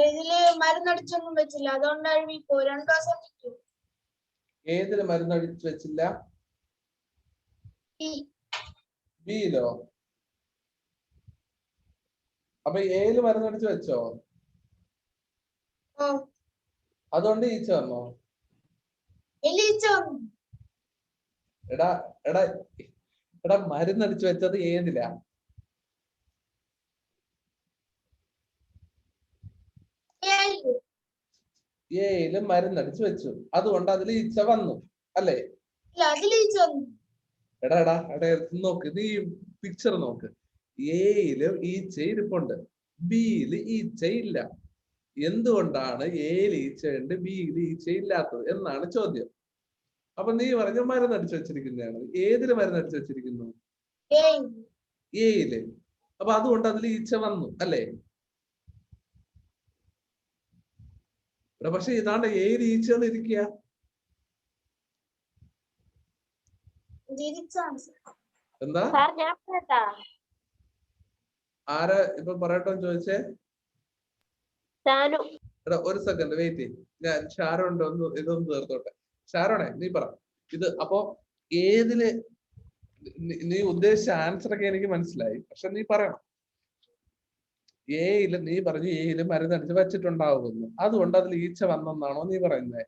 ഇതില് മരുന്നടിച്ചൊന്നും വെച്ചില്ല, അതുകൊണ്ട് അഴുകിപ്പോ 2 ദിവസം നിൽക്കും. ഏതില് മരുന്നടിച്ചു വെച്ചില്ല? ബിയിലോ? അപ്പൊ ഏല് മരുന്നടിച്ചു വെച്ചോ? അതുകൊണ്ട് ഈച്ച വന്നോ? എലീച്ച വന്നു. എടാ എടാ എടാ മരുന്നടിച്ചു വെച്ചത് ഏതിലാ? ഏയില് മരുന്നടിച്ചു വെച്ചു, അതുകൊണ്ട് അതിൽ ഈച്ച വന്നു അല്ലേ? ഇല്ല, അതിലീച്ച വന്നു. എടാ എടാ എടാ നോക്ക്, നീ പിക്ചർ നോക്ക്. ഏയില് ഈച്ച ഇരിപ്പുണ്ട്, ബിയില് ഈച്ച ഇല്ല. എന്തുകൊണ്ടാണ് ഏയില് ഈച്ചയുണ്ട് ബിയില് ഈച്ച ഇല്ലാത്തത് എന്നാണ് ചോദ്യം. അപ്പൊ നീ പറഞ്ഞു മരുന്നടിച്ചു വെച്ചിരിക്കുന്നതാണ്. ഏതില് മരുന്നടിച്ചു വെച്ചിരിക്കുന്നു? ഏയില്. അപ്പൊ അതുകൊണ്ട് അതിൽ ഈച്ച വന്നു അല്ലേ? പക്ഷെ ഇതാണ്ട് ഏഴ് ഈച്ചകൾ ഇരിക്കുക. എന്താ ആരാ ഇപ്പൊ പറയട്ടോ ചോദിച്ചേ? എടാ ഒരു സെക്കൻഡ് വെയിറ്റ് ചെയ്യും, ഞാൻ ഷാരോണ്ട് ഇതൊന്ന് തീർത്തോട്ടെ. ഷാരോണെ നീ പറ ഇത്. അപ്പൊ ഏതില് നീ ഉദ്ദേശിച്ച ആൻസർ ഒക്കെ എനിക്ക് മനസ്സിലായി, പക്ഷെ നീ പറയണം. ഏയില് നീ പറഞ്ഞു ഏയില് മരുന്നടിച്ച് വെച്ചിട്ടുണ്ടാവുമെന്ന്, അതുകൊണ്ട് അതിൽ ഈച്ച വന്നെന്നാണോ നീ പറയുന്നത്?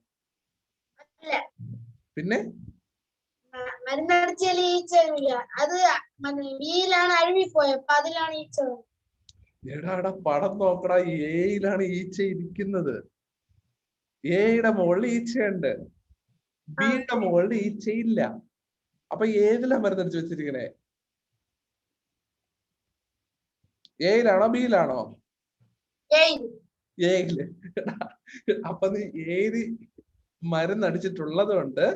പിന്നെ മരുന്നടിച്ചാൽ ഈച്ച അത് ബിയിലാണ് അഴുകിപ്പോയപ്പോ അതിലാണ് ഈച്ച. എടാ പടം നോക്കടാ, ഏയിലാണ് ഈച്ച ഇരിക്കുന്നത്. ഏയുടെ മുകളിൽ ഈച്ചയുണ്ട്, ബിയുടെ മുകളിൽ ഈച്ചയില്ല. അപ്പൊ ഏതിലാ മരുന്നടിച്ച് വെച്ചിരിക്കണേ? ഏയിലാണോ ബിയിലാണോ? ഏയില്. അപ്പൊ നീ ഏത് മരുന്നടിച്ചിട്ടുള്ളത് കൊണ്ട്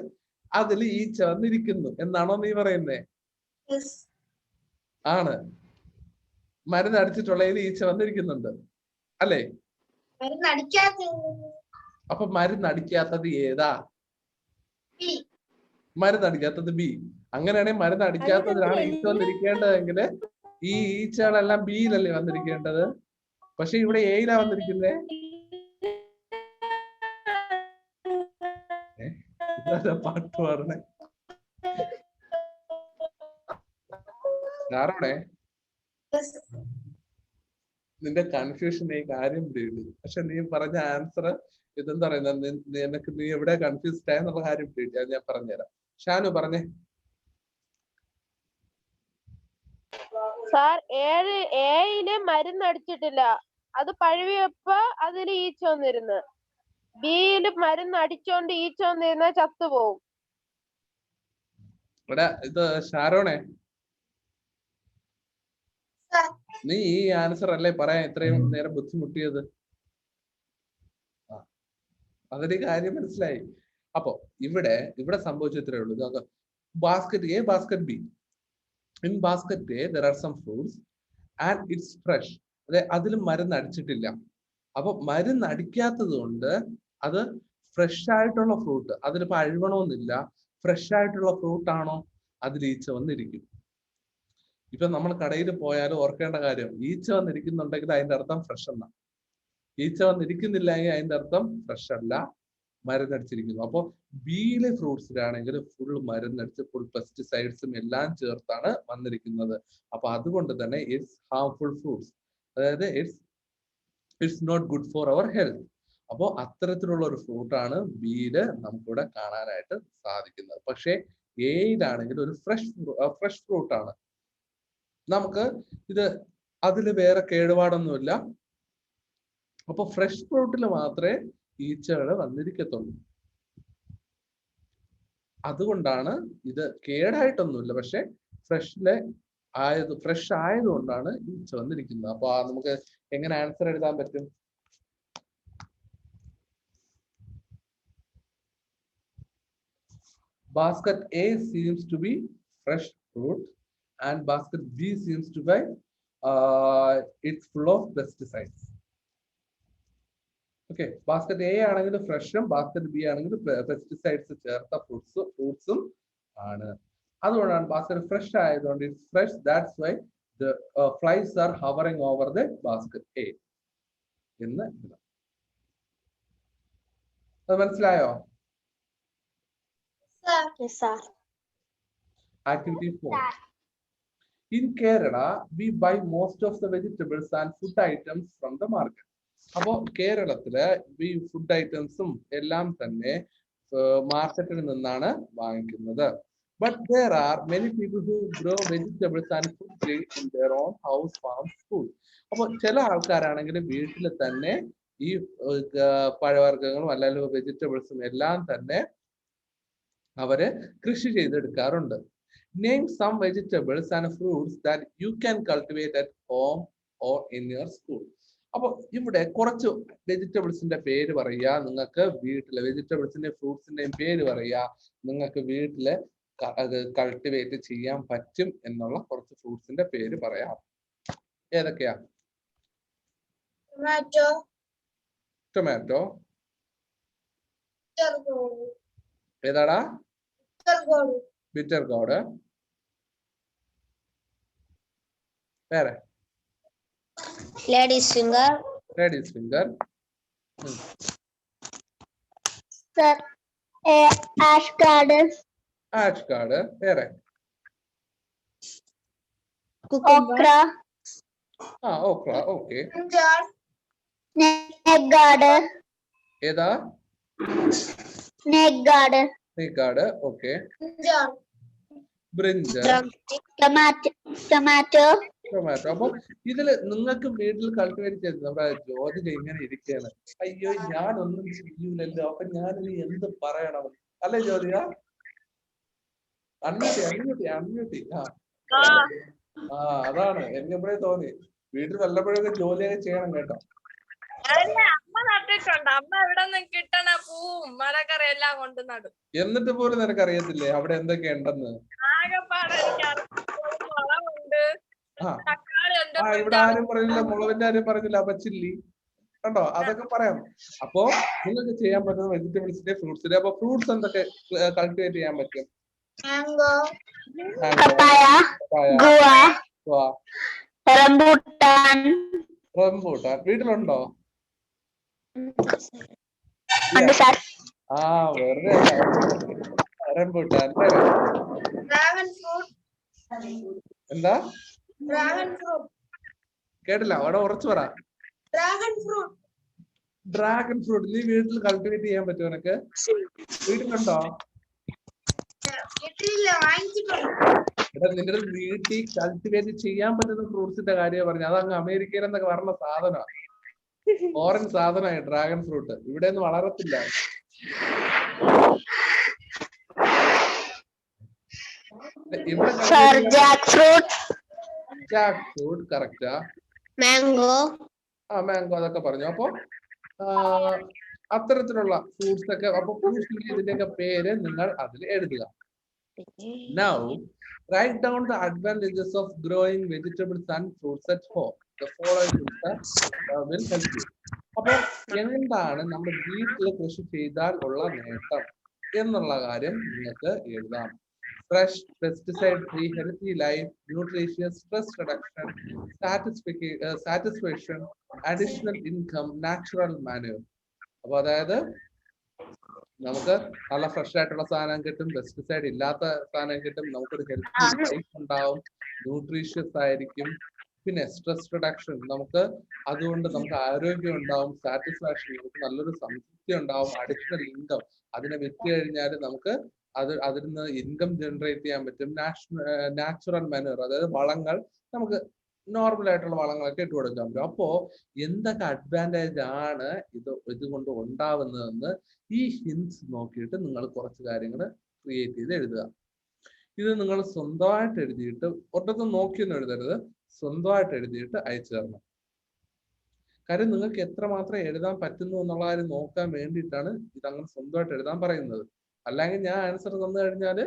അതിൽ ഈച്ച വന്നിരിക്കുന്നു എന്നാണോ നീ പറയുന്നേ? ആണ്. മരുന്നടിച്ചിട്ടുള്ളതിൽ ഈച്ച വന്നിരിക്കുന്നുണ്ട് അല്ലേ? അപ്പൊ മരുന്നടിക്കാത്തത് ഏതാ? മരുന്നടിക്കാത്തത് ബി. അങ്ങനെയാണെങ്കിൽ മരുന്നടിക്കാത്തതിലാണ് ഈച്ച വന്നിരിക്കേണ്ടതെങ്കിൽ ഈ ഈച്ചകളെല്ലാം ബിയിലല്ലേ വന്നിരിക്കേണ്ടത്? പക്ഷെ ഇവിടെ ഏയിലാ വന്നിരിക്കുന്നേ. പാട്ട് പാടണേ ആരോടെ? നിന്റെ കൺഫ്യൂഷൻ ഈ കാര്യം പിടിയുള്ളൂ. പക്ഷെ നീ പറഞ്ഞ ആൻസർ ഇതെന്താ പറയുന്നത്, നിനക്ക് നീ എവിടെ കൺഫ്യൂസ്ഡ് ആയെന്നുള്ള കാര്യം പിടിയില്ല. അത് ഞാൻ പറഞ്ഞുതരാം. ഷാനു പറഞ്ഞേ. സാർ ഏയില് മരുന്നടിച്ചിട്ടില്ല, അത് പഴുവിയപ്പോ അതിൽ ഈച്ച വന്നിരുന്നു. ബിയില് മരുന്ന് അടിച്ചോണ്ട് ഈച്ച വന്നിരുന്ന ചത്തുപോകും. ഇവിടെ ഇത് ഷാരോണേ, നീ ഈ ആൻസർ അല്ലേ പറയാൻ ഇത്രയും നേരം ബുദ്ധിമുട്ടിയത്? അതൊരു കാര്യം മനസ്സിലായി. അപ്പൊ ഇവിടെ സംഭവിച്ചത്രേ ഉള്ളൂ. Basket A, basket B. In basket A there are some fruits and it's fresh. അതെ, അതിൽ മരുന്ന് അടിച്ചിട്ടില്ല. അപ്പൊ മരുന്ന് അടിക്കാത്തത് കൊണ്ട് അത് ഫ്രഷ് ആയിട്ടുള്ള ഫ്രൂട്ട്, അതിലിപ്പോ അഴുകണമെന്നില്ല. ഫ്രഷ് ആയിട്ടുള്ള ഫ്രൂട്ട് ആണോ, അതിൽ ഈച്ച വന്നിരിക്കും. ഇപ്പൊ നമ്മൾ കടയിൽ പോയാലും ഓർക്കേണ്ട കാര്യം, ഈച്ച വന്നിരിക്കുന്നുണ്ടെങ്കിൽ അതിന്റെ അർത്ഥം ഫ്രഷ് എന്നാ. ഈച്ച വന്നിരിക്കുന്നില്ലെങ്കിൽ അതിന്റെ അർത്ഥം ഫ്രഷ് അല്ല, മരുന്നടിച്ചിരിക്കുന്നു. അപ്പൊ ബിയിലെ ഫ്രൂട്ട്സിലാണെങ്കിൽ ഫുൾ മരുന്നടിച്ച് ഫുൾ പെസ്റ്റിസൈഡ്സും എല്ലാം ചേർത്താണ് വന്നിരിക്കുന്നത്. അപ്പൊ അതുകൊണ്ട് തന്നെ ഇറ്റ്സ് ഹാർംഫുൾ ഫ്രൂട്ട്സ്, അതായത് it's not good for our health. അപ്പോൾ അത്തരത്തിലുള്ള ഒരു ഫ്രൂട്ടാണ് ബിയില് നമുക്കിവിടെ കാണാനായിട്ട് സാധിക്കുന്നത്. പക്ഷേ എയിലാണെങ്കിൽ ഒരു ഫ്രഷ് ഫ്രൂട്ടാണ്. നമുക്ക് ഇത് അതിൽ വേറെ കേടുപാടൊന്നുമില്ല. അപ്പൊ ഫ്രഷ് ഫ്രൂട്ടിൽ മാത്രമേ ഈച്ചകൾ വന്നിരിക്കത്തുള്ളൂ. അതുകൊണ്ടാണ് ഇത് കേടായിട്ടൊന്നുമില്ല, പക്ഷെ ഫ്രഷ് ആയതുകൊണ്ടാണ് ഈച്ച വന്നിരിക്കുന്നത്. അപ്പൊ നമുക്ക് എങ്ങനെ ആൻസർ എഴുതാൻ പറ്റും? Basket A seems to be fresh fruit and basket B seems to be it's full of pesticides. Okay, basket A ആണെങ്കിൽ ഫ്രഷും ബാസ്ക്കറ്റ് ബി ആണെങ്കിൽ പെസ്റ്റിസൈഡ്സ് ചേർത്ത ഫ്രൂട്ട്സും ആണ്. അതുകൊണ്ടാണ് ബാസ്ക്കറ്റ് ഫ്രഷ് ആയതുകൊണ്ട് it's fresh, that's why the flies are hovering over the basket A എന്ന് എഴുതാം. അത് മനസ്സിലായോ? Activity 4. In Kerala, we buy most of the vegetables and food items from the market. അപ്പോൾ കേരളത്തില് ഈ ഫുഡ് ഐറ്റംസും എല്ലാം തന്നെ മാർക്കറ്റിൽ നിന്നാണ് വാങ്ങിക്കുന്നത്. But there are many people who grow vegetables and food trees in their own house farm food. അപ്പോൾ ചില ആൾക്കാരാണെങ്കിൽ വീട്ടിൽ തന്നെ ഈ പഴവർഗ്ഗങ്ങളും അല്ലെങ്കിൽ വെജിറ്റബിൾസും എല്ലാം തന്നെ അവര് കൃഷി ചെയ്തെടുക്കാറുണ്ട്. Name some vegetables and fruits that you can cultivate at home or in your school. അപ്പോൾ ഇവിടെ കുറച്ച് വെജിറ്റബിൾസിന്റെ പേര് പറയുക, നിങ്ങൾക്ക് വീട്ടിലെ വെജിറ്റബിൾസിന്റെ ഫ്രൂട്ട്സിന്റെയും പേര് പറയുക, നിങ്ങൾക്ക് വീട്ടില് കൾട്ടിവേറ്റ് ചെയ്യാൻ പറ്റും എന്നുള്ള കുറച്ച് ഫ്രൂട്ട്സിന്റെ പേര് പറയാം. ഏതൊക്കെയാ? ടൊമാറ്റോ. ഏതാടാ? Bitter gourd. വേറെ? Ladies finger. Sir ash gourd. വേറെ? Okra. Okra. Okay. Snake gourd. ഏതാ? Snake gourd. Okay. Brinjal. Tomato. അപ്പൊ ഇതില് നിങ്ങൾക്ക് വീട്ടിൽ കൾട്ടിവേറ്റ് ചെയ്ത് നമ്മുടെ ജ്യോതിക ഇങ്ങനെ ഇരിക്കുകയാണ്, അയ്യോ ഞാനൊന്നും ചെയ്യൂലല്ലോ, അപ്പൊ ഞാനിത് എന്ത് പറയണം അല്ലേ ജ്യോതിക? അൺമ്യൂട്ടി. അതാണ് എനിക്ക് എപ്പോഴേ തോന്നി, വീട്ടിൽ വല്ലപ്പോഴൊക്കെ ജോലിയൊക്കെ ചെയ്യണം കേട്ടോ. അമ്മ നട്ടിട്ടുണ്ട്. അമ്മ എവിടെ നിന്ന് കിട്ടണ പൂവും മരക്കറി എല്ലാം കൊണ്ട് നടും. എന്നിട്ട് പോലും നിനക്ക് അറിയത്തില്ലേ അവിടെ എന്തൊക്കെ ഉണ്ടെന്ന്? ആകെപ്പാടെ മുളകുണ്ട്, തക്കാളി ഉണ്ട്. ഇവിടെ ആരും പറഞ്ഞില്ല, മുളകിന്റെ ആരും പറഞ്ഞില്ല, അപ്പൊ ചില്ലി കണ്ടോ, അതൊക്കെ പറയാം. അപ്പോ നിങ്ങൾക്ക് ചെയ്യാൻ പറ്റുന്ന വെജിറ്റബിൾസിന്റെ ഫ്രൂട്ട്സിന്റെ, അപ്പൊ ഫ്രൂട്ട്സ് എന്തൊക്കെ കൾട്ടിവേറ്റ് ചെയ്യാൻ പറ്റും? റംബൂട്ടാൻ വീട്ടിലുണ്ടോ? വെറുതെ റംബൂട്ടാൻ. എന്താ കേട്ടില്ല, അവിടെ ഉറച്ചു പറ. ഡ്രാഗൺ ഫ്രൂട്ട് നീ വീട്ടിൽ കൾട്ടിവേറ്റ് ചെയ്യാൻ പറ്റുമോ? നിനക്ക് വീട്ടിലുണ്ടോ? എടാ നിന്റെ വീട്ടിൽ കൾട്ടിവേറ്റ് ചെയ്യാൻ പറ്റുന്ന ഫ്രൂട്ട്സിന്റെ കാര്യമാണ് പറഞ്ഞു. അതങ്ങ് അമേരിക്കയിൽ എന്നൊക്കെ പറഞ്ഞ സാധനമാണ്, ഫോറിൻ സാധനമായി ഡ്രാഗൺ ഫ്രൂട്ട്. ഇവിടെ ഒന്നും വളരത്തില്ല. ജാക്ക് ഫ്രൂട്ട് കറക്റ്റാ. മാംഗോ. മാംഗോ അതൊക്കെ പറഞ്ഞു. അപ്പൊ അത്തരത്തിലുള്ള ഫ്രൂട്ട്സ് ഒക്കെ, അപ്പൊ ഫ്രൂട്ട്സിന്റെ ഇതിന്റെയൊക്കെ പേര് നിങ്ങൾ അതിൽ എഴുതുക. Now write down the advantages of growing vegetables and fruits at home. The following will help you. അപ്പൊ എന്താണ് നമ്മുടെ വീട്ടിൽ കൃഷി ചെയ്താൽ ഉള്ള നേട്ടം എന്നുള്ള കാര്യം നിങ്ങൾക്ക് എഴുതാം. Fresh, pesticide free, healthy life, nutritious, stress reduction, satisfaction, additional income, natural manoeuvre. അപ്പൊ അതായത് നമുക്ക് നല്ല ഫ്രഷ് ആയിട്ടുള്ള സാധനം കിട്ടും, പെസ്റ്റിസൈഡ് ഇല്ലാത്ത സാധനം കിട്ടും, നമുക്കൊരു ഹെൽത്തി ലൈഫ് ഉണ്ടാവും, ന്യൂട്രീഷ്യസ് ആയിരിക്കും, പിന്നെ സ്ട്രെസ് റിഡക്ഷൻ, നമുക്ക് അതുകൊണ്ട് നമുക്ക് ആരോഗ്യം ഉണ്ടാവും, സാറ്റിസ്ഫാക്ഷൻ, നമുക്ക് നല്ലൊരു സംതൃപ്തി ഉണ്ടാവും, അഡീഷണൽ ഇൻകം, അതിനെ വിറ്റ് കഴിഞ്ഞാൽ നമുക്ക് അതിൽ നിന്ന് ഇൻകം ജനറേറ്റ് ചെയ്യാൻ പറ്റും, നാച്ചുറൽ മാനുവർ, അതായത് വളങ്ങൾ നമുക്ക് നോർമൽ ആയിട്ടുള്ള വളങ്ങളൊക്കെ ഇട്ട് കൊടുക്കാൻ പറ്റും. അപ്പോ എന്തൊക്കെ അഡ്വാൻറ്റേജ് ആണ് ഇതുകൊണ്ട് ഉണ്ടാവുന്നതെന്ന് ഈ ഹിന്റ്സ് നോക്കിയിട്ട് നിങ്ങൾ കുറച്ച് കാര്യങ്ങൾ ക്രിയേറ്റ് ചെയ്ത് എഴുതുക. ഇത് നിങ്ങൾ സ്വന്തമായിട്ട് എഴുതിയിട്ട് ഒരിടത്തും നോക്കിയൊന്നും എഴുതരുത്, സ്വന്തമായിട്ട് എഴുതിയിട്ട് അയച്ചു തരണം. കാര്യം നിങ്ങൾക്ക് എത്രമാത്രം എഴുതാൻ പറ്റുന്നു എന്നുള്ള കാര്യം നോക്കാൻ വേണ്ടിയിട്ടാണ് ഇതങ്ങനെ സ്വന്തമായിട്ട് എഴുതാൻ പറയുന്നത്. അല്ലെങ്കിൽ ഞാൻ ആൻസർ തന്നു കഴിഞ്ഞാൽ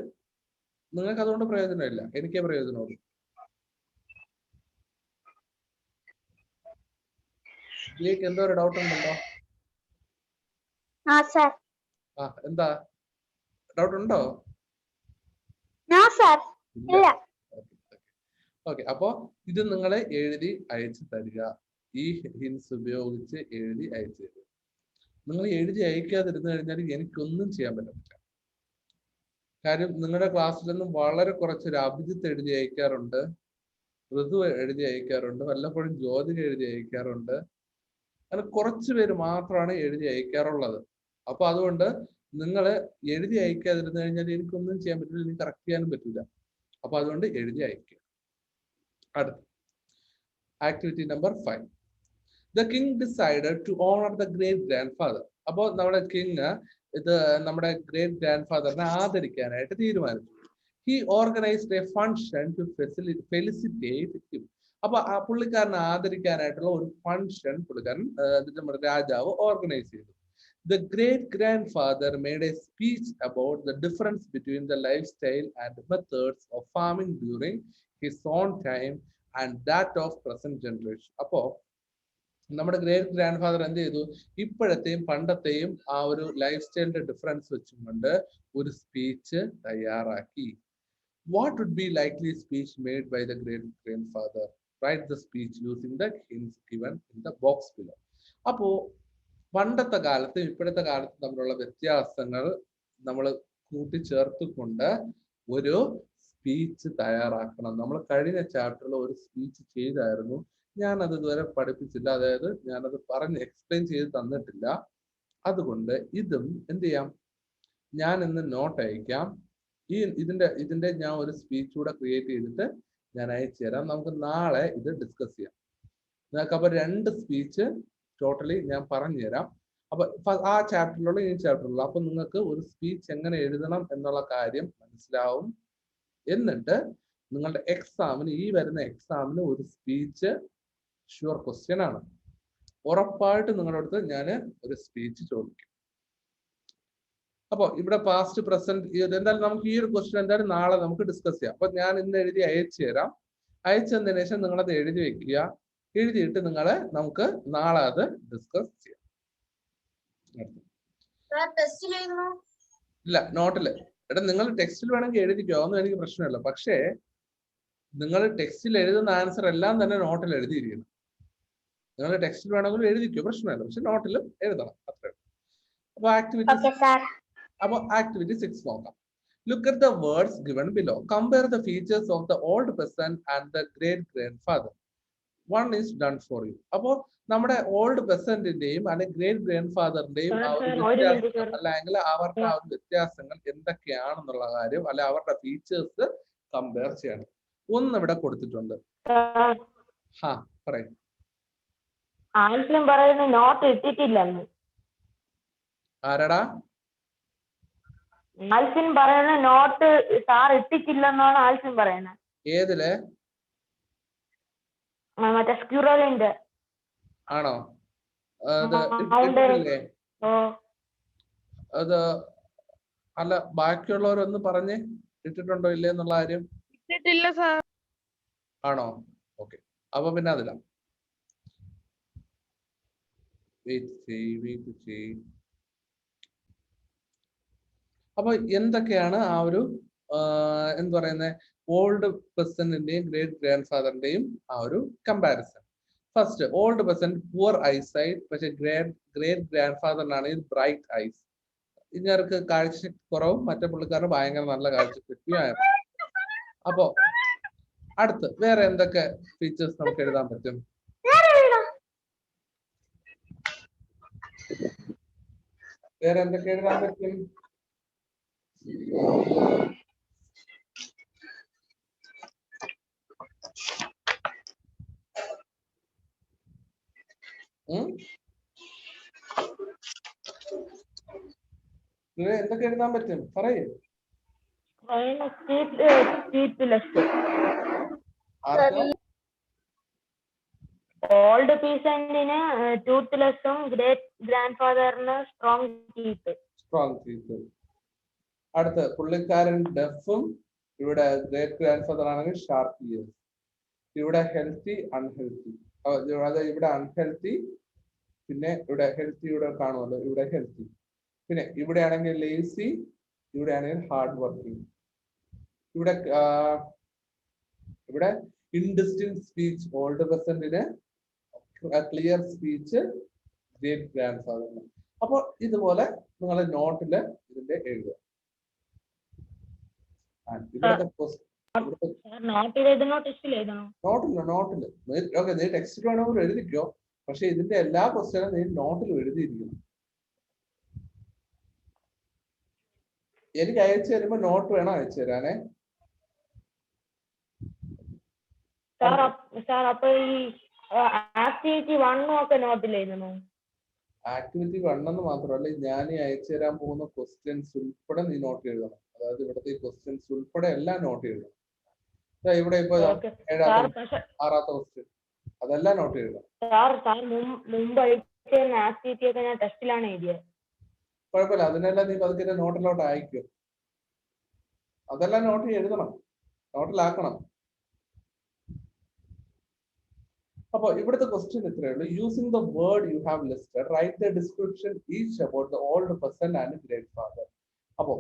നിങ്ങൾക്ക് അതുകൊണ്ട് പ്രയോജനമില്ല, എനിക്കേ പ്രയോജനമുള്ളൂ. ഇതിലേക്ക് എന്തോ ഒരു ഡൗട്ട് ഉണ്ടല്ലോ? sir. എന്താ ഡൗട്ട് ഉണ്ടോ? No, sir. ഇല്ല. ഓക്കെ, അപ്പോ ഇത് നിങ്ങൾ എഴുതി അയച്ചു തരിക. ഈ ഹിൻസ് ഉപയോഗിച്ച് എഴുതി അയച്ചു തരിക. നിങ്ങൾ എഴുതി അയക്കാതിരുന്നു കഴിഞ്ഞാൽ എനിക്കൊന്നും ചെയ്യാൻ പറ്റില്ല. കാര്യം നിങ്ങളുടെ ക്ലാസ്സിലൊന്നും വളരെ കുറച്ച് അഭിജിത്ത് എഴുതി അയക്കാറുണ്ട്, ഋതു എഴുതി അയക്കാറുണ്ട്, വല്ലപ്പോഴും ജ്യോതിക എഴുതി അയക്കാറുണ്ട്. അങ്ങനെ കുറച്ച് പേര് മാത്രമാണ് എഴുതി അയക്കാറുള്ളത്. അപ്പൊ അതുകൊണ്ട് നിങ്ങൾ എഴുതി അയക്കാതിരുന്നു കഴിഞ്ഞാൽ എനിക്കൊന്നും ചെയ്യാൻ പറ്റില്ല, എനിക്ക് കറക്റ്റ് ചെയ്യാനും പറ്റില്ല. അപ്പൊ അതുകൊണ്ട് എഴുതി അയക്കുക. അടുത്ത activity number 5. The king decided to honor the great grandfather. അപ്പോൾ നമ്മുടെ കിങ് ഇത് നമ്മുടെ ഗ്രേറ്റ് ഗ്രാൻഡ് ഫാദറിനെ ആദരിക്കാനായിട്ട് തീരുമാനിച്ചു. He organized a function to felicitate him. അപ്പൊ ആ പുള്ളിക്കാരനെ ആദരിക്കാനായിട്ടുള്ള ഒരു ഫംഗ്ഷൻ പുള്ളിക്കാരൻ നമ്മുടെ രാജാവ് ഓർഗനൈസ് ചെയ്തു. The great grandfather made a speech about the difference between the lifestyle and methods of farming during his own time and that of present generation. അപ്പോ നമ്മുടെ ഗ്രേറ്റ് ഗ്രാൻഡ് ഫാദർ എന്ത് ചെയ്തു? ഇപ്പോഴത്തെയും പണ്ടത്തെയും ആ ഒരു ലൈഫ് സ്റ്റൈലിന്റെ ഡിഫറൻസ് വെച്ചുകൊണ്ട് ഒരു speech തയ്യാറാക്കി. What would be likely speech made by the great grandfather? Write the speech using the hints given in the box below. അപ്പോ പണ്ടത്തെ കാലത്തും ഇപ്പോഴത്തെ കാലത്തും തമ്മിലുള്ള വ്യത്യാസങ്ങൾ നമ്മൾ കൂട്ടിച്ചേർത്തുകൊണ്ട് ഒരു സ്പീച്ച് തയ്യാറാക്കണം. നമ്മൾ കഴിഞ്ഞ ചാപ്റ്ററിൽ ഒരു സ്പീച്ച് ചെയ്തായിരുന്നു, ഞാനത് ഇതുവരെ പഠിപ്പിച്ചില്ല, അതായത് ഞാനത് പറഞ്ഞ് എക്സ്പ്ലെയിൻ ചെയ്ത് തന്നിട്ടില്ല. അതുകൊണ്ട് ഇതും എന്ത് ചെയ്യാം, ഞാൻ ഇന്ന് നോട്ട് അയക്കാം. ഇതിന്റെ ഞാൻ ഒരു സ്പീച്ച് കൂടെ ക്രിയേറ്റ് ചെയ്തിട്ട് ഞാൻ അയച്ചു തരാം. നമുക്ക് നാളെ ഇത് ഡിസ്കസ് ചെയ്യാം. നിങ്ങൾക്ക് അപ്പൊ 2 സ്പീച്ച് ടോട്ടലി ഞാൻ പറഞ്ഞു തരാം. അപ്പൊ ആ ചാപ്റ്ററിലുള്ള ഈ ചാപ്റ്ററിലുള്ള അപ്പൊ നിങ്ങൾക്ക് ഒരു സ്പീച്ച് എങ്ങനെ എഴുതണം എന്നുള്ള കാര്യം മനസ്സിലാവും. എന്നിട്ട് നിങ്ങളുടെ എക്സാമിന്, ഈ വരുന്ന എക്സാമിന് ഒരു സ്പീച്ച് ഷുവർ ക്വസ്റ്റ്യൻ ആണ്. ഉറപ്പായിട്ട് നിങ്ങളുടെ അടുത്ത് ഞാൻ ഒരു സ്പീച്ച് ചോദിക്കും. അപ്പൊ ഇവിടെ പാസ്റ്റ് പ്രസന്റ് എന്തായാലും നമുക്ക് ഈ ഒരു ക്വസ്റ്റ്യൻ എന്തായാലും നാളെ നമുക്ക് ഡിസ്കസ് ചെയ്യാം. അപ്പൊ ഞാൻ ഇന്ന് എഴുതി അയച്ചു തരാം. അയച്ചു തന്നതിന് ശേഷം നിങ്ങളത് എഴുതി വെക്കുക. എഴുതിയിട്ട് നമുക്ക് നാളെ അത് ഡിസ്കസ് ചെയ്യാം. ഇല്ല, നോട്ടില് എടാ നിങ്ങൾ ടെക്സ്റ്റിൽ വേണമെങ്കിൽ എഴുതിക്കോ, ഒന്നും എനിക്ക് പ്രശ്നമില്ല. പക്ഷേ നിങ്ങൾ ടെക്സ്റ്റിൽ എഴുതുന്ന ആൻസർ എല്ലാം തന്നെ നോട്ടിൽ എഴുതിയിരിക്കണം. നിങ്ങൾ ടെക്സ്റ്റിൽ വേണമെങ്കിൽ എഴുതിക്കോ, പ്രശ്നമില്ല. പക്ഷെ നോട്ടിലും എഴുതണം, അത്രേ. അപ്പൊ ആക്ടിവിറ്റി 6 നോക്കാം. Look at the words given below. Compare the features of the old person and the great grandfather. One is done for you. അപ്പോ നമ്മുടെ ഓൾഡ് പെസന്റിന്റെയും അല്ലെങ്കിൽ ഗ്രേറ്റ് ഗ്രാൻഡ് ഫാദറിന്റെയും അല്ലെങ്കിൽ അവരുടെ ആ ഒരു വ്യത്യാസങ്ങൾ എന്തൊക്കെയാണെന്നുള്ള കാര്യം അല്ലെ അവരുടെ ഫീച്ചേഴ്സ് കമ്പയർ ചെയ്യണം. ഒന്ന് ഇവിടെ കൊടുത്തിട്ടുണ്ട്. പറയും ആൽഫിൻ പറയുന്ന നോട്ട് ഇട്ടിട്ടില്ലെന്ന്. ആരടാ? ആൽഫിൻ പറയുന്ന നോട്ട് സാർ ഇട്ടിട്ടില്ലെന്നാണ് ആൽഫിൻ പറയുന്നത്. ഏതില്? മറ്റേ സ്ക്യൂറലിന്റെ ആണോ? ഇട്ടിട്ടില്ലേ? അത് അല്ല, ബാക്കിയുള്ളവരൊന്ന് പറഞ്ഞേ ഇട്ടിട്ടുണ്ടോ ഇല്ലേ എന്നുള്ള കാര്യം. ഇട്ടിട്ടില്ല സാർ. ആണോ? ഓക്കെ, അപ്പൊ പിന്നെ അതില അപ്പൊ എന്തൊക്കെയാണ് ആ ഒരു എന്ത് പറയുന്നത് ഓൾഡ് പെർസന്റിന്റെയും ഗ്രേറ്റ് ഗ്രാൻഡ് ഫാദറിന്റെയും ആ ഒരു comparison. First, old person poor eyesight, പക്ഷെ ഗ്രേറ്റ് ഗ്രാൻഡ് ഫാദറിനാണെങ്കിൽ ബ്രൈറ്റ് ഐസ്. ഇങ്ങർക്ക് കാഴ്ചശക്തി കുറവും മറ്റേ പുള്ളിക്കാരന് ഭയങ്കര നല്ല കാഴ്ചശക്തിയായിരുന്നു. അപ്പോ അടുത്ത് വേറെ എന്തൊക്കെ ഫീച്ചേഴ്സ് നമുക്ക് എഴുതാൻ പറ്റും? വേറെ എന്തൊക്കെ എഴുതാൻ പറ്റും? എന്തൊക്കെ എഴുതാൻ പറ്റും പറയേ. ഓൾഡ് പീസന്റിന് ടൂത്ത്ലെസ്സും ഗ്രേറ്റ് ഗ്രാൻഡ് ഫാദറിന് സ്ട്രോങ് ടീത്ത്. അടുത്ത് പുള്ളിക്കാരൻ ഡെഫും, ഇവിടെ ഗ്രേറ്റ് ഗ്രാൻഡ് ഫാദർ ആണെങ്കിൽ ഷാർപ്പ് ഇയേഴ്സ്. ഇവിടെ ഹെൽത്തി അൺഹെൽത്തി, ഇവിടെ അൺഹെൽത്തി, പിന്നെ ഇവിടെ ഹെൽത്തി ഇവിടെ കാണുമല്ലോ, ഇവിടെ ഹെൽത്തി. പിന്നെ ഇവിടെയാണെങ്കിൽ ലേസി, ഇവിടെയാണെങ്കിൽ ഹാർഡ് വർക്കിംഗ്. ഇവിടെ ഇവിടെ ഇൻഡിസ്റ്റിങ് സ്പീച്ച് ഓൾഡ് പ്രസന്റിന്, ക്ലിയർ സ്പീച്ച് ഗ്രേറ്റ് ഗ്രാൻഡ് ഫാദറിന്. അപ്പൊ ഇതുപോലെ നിങ്ങൾ നോട്ടില് ഇതിന്റെ എഴുതുക. നോട്ടില് ഓക്കെ, നീ ടെക്സ്റ്റ് വേണമെങ്കിൽ എഴുതിക്കോ, പക്ഷെ ഇതിന്റെ എല്ലാ ക്വസ്റ്റ്യനും നീ നോട്ടിൽ എഴുതിയിരിക്കണം. എനിക്ക് അയച്ചു തരുമ്പോ നോട്ട് വേണം അയച്ചു തരാനേ. ആക്ടിവിറ്റി 1 ഒക്കെ നോട്ടിൽ എഴുതണോ? ആക്ടിവിറ്റി 1 എന്ന് മാത്രമല്ല, ഞാൻ ഈ അയച്ചു തരാൻ പോകുന്ന ക്വസ്റ്റ്യൻസ് ഉൾപ്പെടെ നീ നോട്ട് എഴുതണം. അതായത് ഇവിടുത്തെ ക്വസ്റ്റ്യൻസ് ഉൾപ്പെടെ എല്ലാം നോട്ട് എഴുതണം. ഇവിടെ ഇപ്പൊ 6ാമത്തെ ക്വസ്റ്റ്യൻ, അതെല്ലാം നോട്ട് എഴുതണം. മുമ്പ് ആക്ടിവിറ്റി ഒക്കെ ഞാൻ ടെസ്റ്റിലാണ് എഴുതിയത്. കുഴപ്പമില്ല, അതിനെല്ലാം നീ പതുക്കെ നോട്ടിലോട്ട് അയക്കും. അതെല്ലാം നോട്ടിൽ എഴുതണം, നോട്ടിലാക്കണം. അപ്പൊ ഇവിടുത്തെ ക്വസ്റ്റ്യൻ ഇത്രയേ ഉള്ളൂ. Using the word you have listed write the description each about the old present and great father. അപ്പോ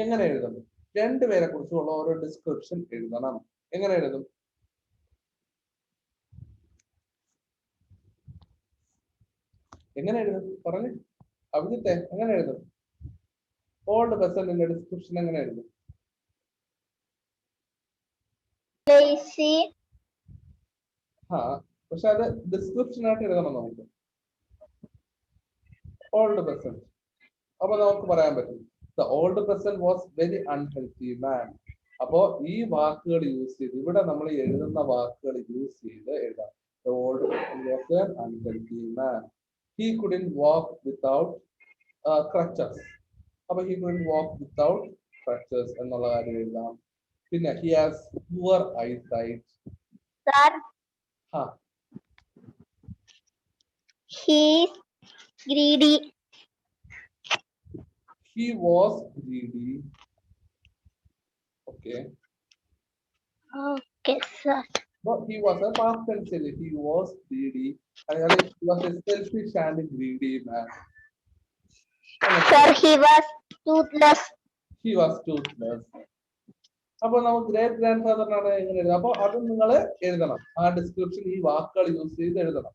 എങ്ങനെ എഴുതും? രണ്ടുപേരെ കുറിച്ചുള്ള ഓരോ ഡിസ്ക്രിപ്ഷൻ എഴുതണം. എങ്ങനെ എഴുതും? എങ്ങനെ എഴുതും പറഞ്ഞു അഭിജിത്തെ, എങ്ങനെ എഴുതും? ഓൾഡ് പ്രസന്റിന്റെ ഡിസ്ക്രിപ്ഷൻ എങ്ങനെ എഴുതും? പക്ഷെ അത് ഡിസ്ക്രിപ്ഷൻ ആയിട്ട് എഴുതണം നമുക്ക്. Old present. അപ്പൊ നമുക്ക് പറയാൻ പറ്റും the old present was very unhealthy man. അപ്പോ ഈ വാക്കുകൾ യൂസ് ചെയ്ത്, ഇവിടെ നമ്മൾ എഴുതുന്ന വാക്കുകൾ യൂസ് ചെയ്ത് എഴുതാം. The old present was an unhealthy man. He couldn't walk without crutches. അപ്പൊ he couldn't walk without crutches എന്നുള്ള കാര്യം എഴുതാം. പിന്നെ he has poor eyesight. Sir. He is greedy. He was greedy. Okay. Okay, sir. But he was a past tense. He was greedy. He was a selfish and greedy man. Sir, he was toothless. He was toothless. അപ്പൊ നമുക്ക് great grand ഫാദറിനാണ് എങ്ങനെ എഴുതാം? അപ്പൊ അത് നിങ്ങൾ എഴുതണം. ആ description ഈ വാക്കുകൾ യൂസ് ചെയ്ത് എഴുതണം.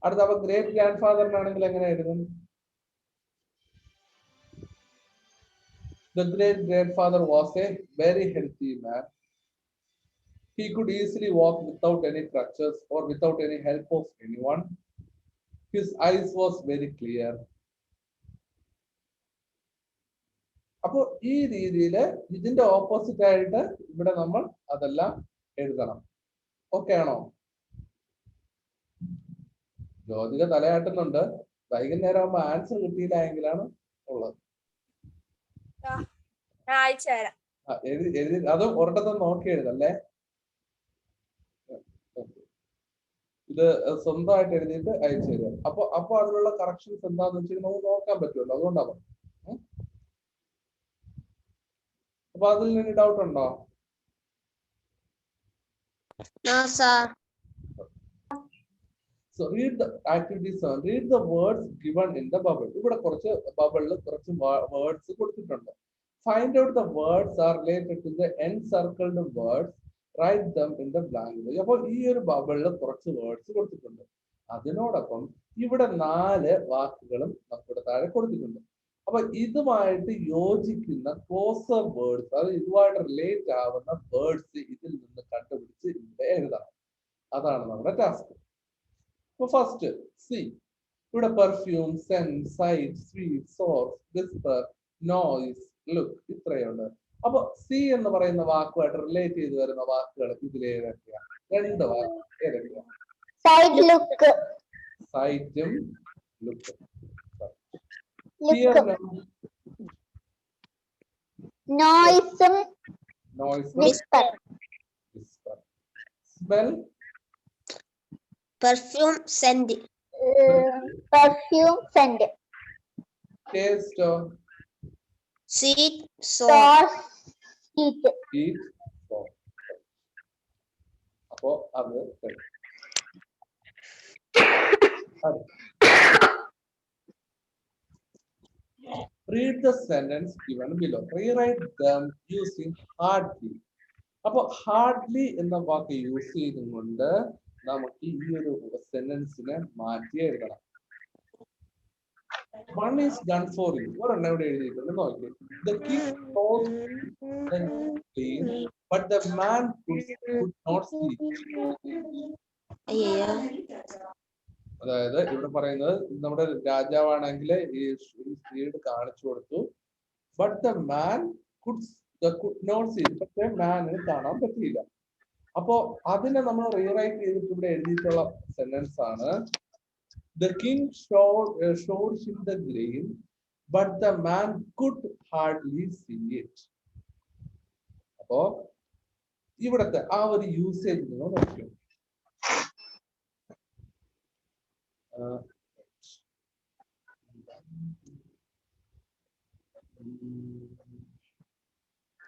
അടുത്ത അപ്പൊ ഗ്രേറ്റ് ഗ്രാൻഡ് ഫാദറിനാണെങ്കിൽ എങ്ങനെ എഴുതും? The great grandfather was a very healthy man. He could easily walk without any crutches or without any help of anyone. His eyes was very clear. അപ്പൊ ഈ രീതിയിൽ ഇതിന്റെ ഓപ്പോസിറ്റ് ആയിട്ട് ഇവിടെ നമ്മൾ അതെല്ലാം എഴുതണം. ഓക്കെ ആണോ? ജ്യോതിക തലയാട്ടുന്നുണ്ട്. വൈകുന്നേരം ആകുമ്പോ ആൻസർ കിട്ടിയില്ല എങ്കിലാണ് ഉള്ളത്. എഴുതി അതും ഒരിടത്തും നോക്കി എഴുതല്ലേ. ഇത് സ്വന്തമായിട്ട് എഴുതിയിട്ട് അയച്ചു തരിക. അപ്പൊ അതിലുള്ള കറക്ഷൻസ് എന്താന്ന് വെച്ചാൽ നമുക്ക് നോക്കാൻ പറ്റുമല്ലോ, അതുകൊണ്ടാണ്. അപ്പൊ അതിൽ നിന്ന് ഡൗട്ട് ഉണ്ടോ? So read the activity 7. Read the words given in the bubble. ഇവിടെ കുറച്ച് ബബിളിൽ കുറച്ച് വേർഡ്സ് കൊടുത്തിട്ടുണ്ട്. Find out the words are related to the encircled words. Write them in the blank. അപ്പോൾ ഈ ഒരു ബബിളിൽ കുറച്ച് വേർഡ്സ് കൊടുത്തിട്ടുണ്ട്. അതിനോടൊപ്പം ഇവിടെ 4 വാക്കുകളും നമ്മുടെ താഴെ കൊടുത്തിട്ടുണ്ട്. അപ്പൊ ഇതുമായിട്ട് യോജിക്കുന്ന ക്ലോസർ വേർഡ്സ്, അതായത് ഇതുമായിട്ട് റിലേറ്റ് ആവുന്ന വേർഡ്സ് ഇതിൽ നിന്ന് കണ്ടുപിടിച്ച് ഇവിടെ എഴുതണം. അതാണ് നമ്മുടെ ടാസ്ക്. അപ്പൊ ഫസ്റ്റ് സി, ഇവിടെ perfume, sense, sight, sweet, sours, whisper, noise, look, ഇത്രയുണ്ട്. അപ്പൊ സി എന്ന് പറയുന്ന വാക്കുമായിട്ട് റിലേറ്റ് ചെയ്ത് വരുന്ന വാക്കുകൾ ഇതിൽ ഏതൊക്കെയാണ്? 2 വാക്കുകൾ ഏതൊക്കെയാണ്? സൈറ്റും ലുക്കും. Whisper. Smell. Perfume, scent. Perfume, scent. Taste. Sweet, sour. Heat. Eat. അപ്പോ അത് Read the sentence given below. Rewrite them using hardly. അപ്പൊ ഹാർഡ്ലി എന്ന വാക്ക് യൂസ് ചെയ്തുകൊണ്ട് നമുക്ക് ഈ ഒരു സെന്റൻസിനെ മാറ്റി എഴുതണം. One is done for you. ഒരെണ്ണം ഇവിടെ എഴുതിയിട്ടുണ്ട് നോക്കി. The king told the queen, but the man could not see. അതായത് ഇവിടെ പറയുന്നത് നമ്മുടെ രാജാവാണെങ്കിൽ ഈ സ്ത്രീയോട് കാണിച്ചു കൊടുത്തു, but the man could not see, പക്ഷെ മാനിന് കാണാൻ പറ്റിയില്ല. അപ്പോ അതിനെ നമ്മൾ റീറൈറ്റ് ചെയ്തിട്ട് ഇവിടെ എഴുതിയിട്ടുള്ള സെന്റൻസ് ആണ് The king showed him the grain, but the man could hardly see it. അപ്പോ ഇവിടത്തെ ആ ഒരു യൂസേജ് നിങ്ങൾ നോക്കിയോ.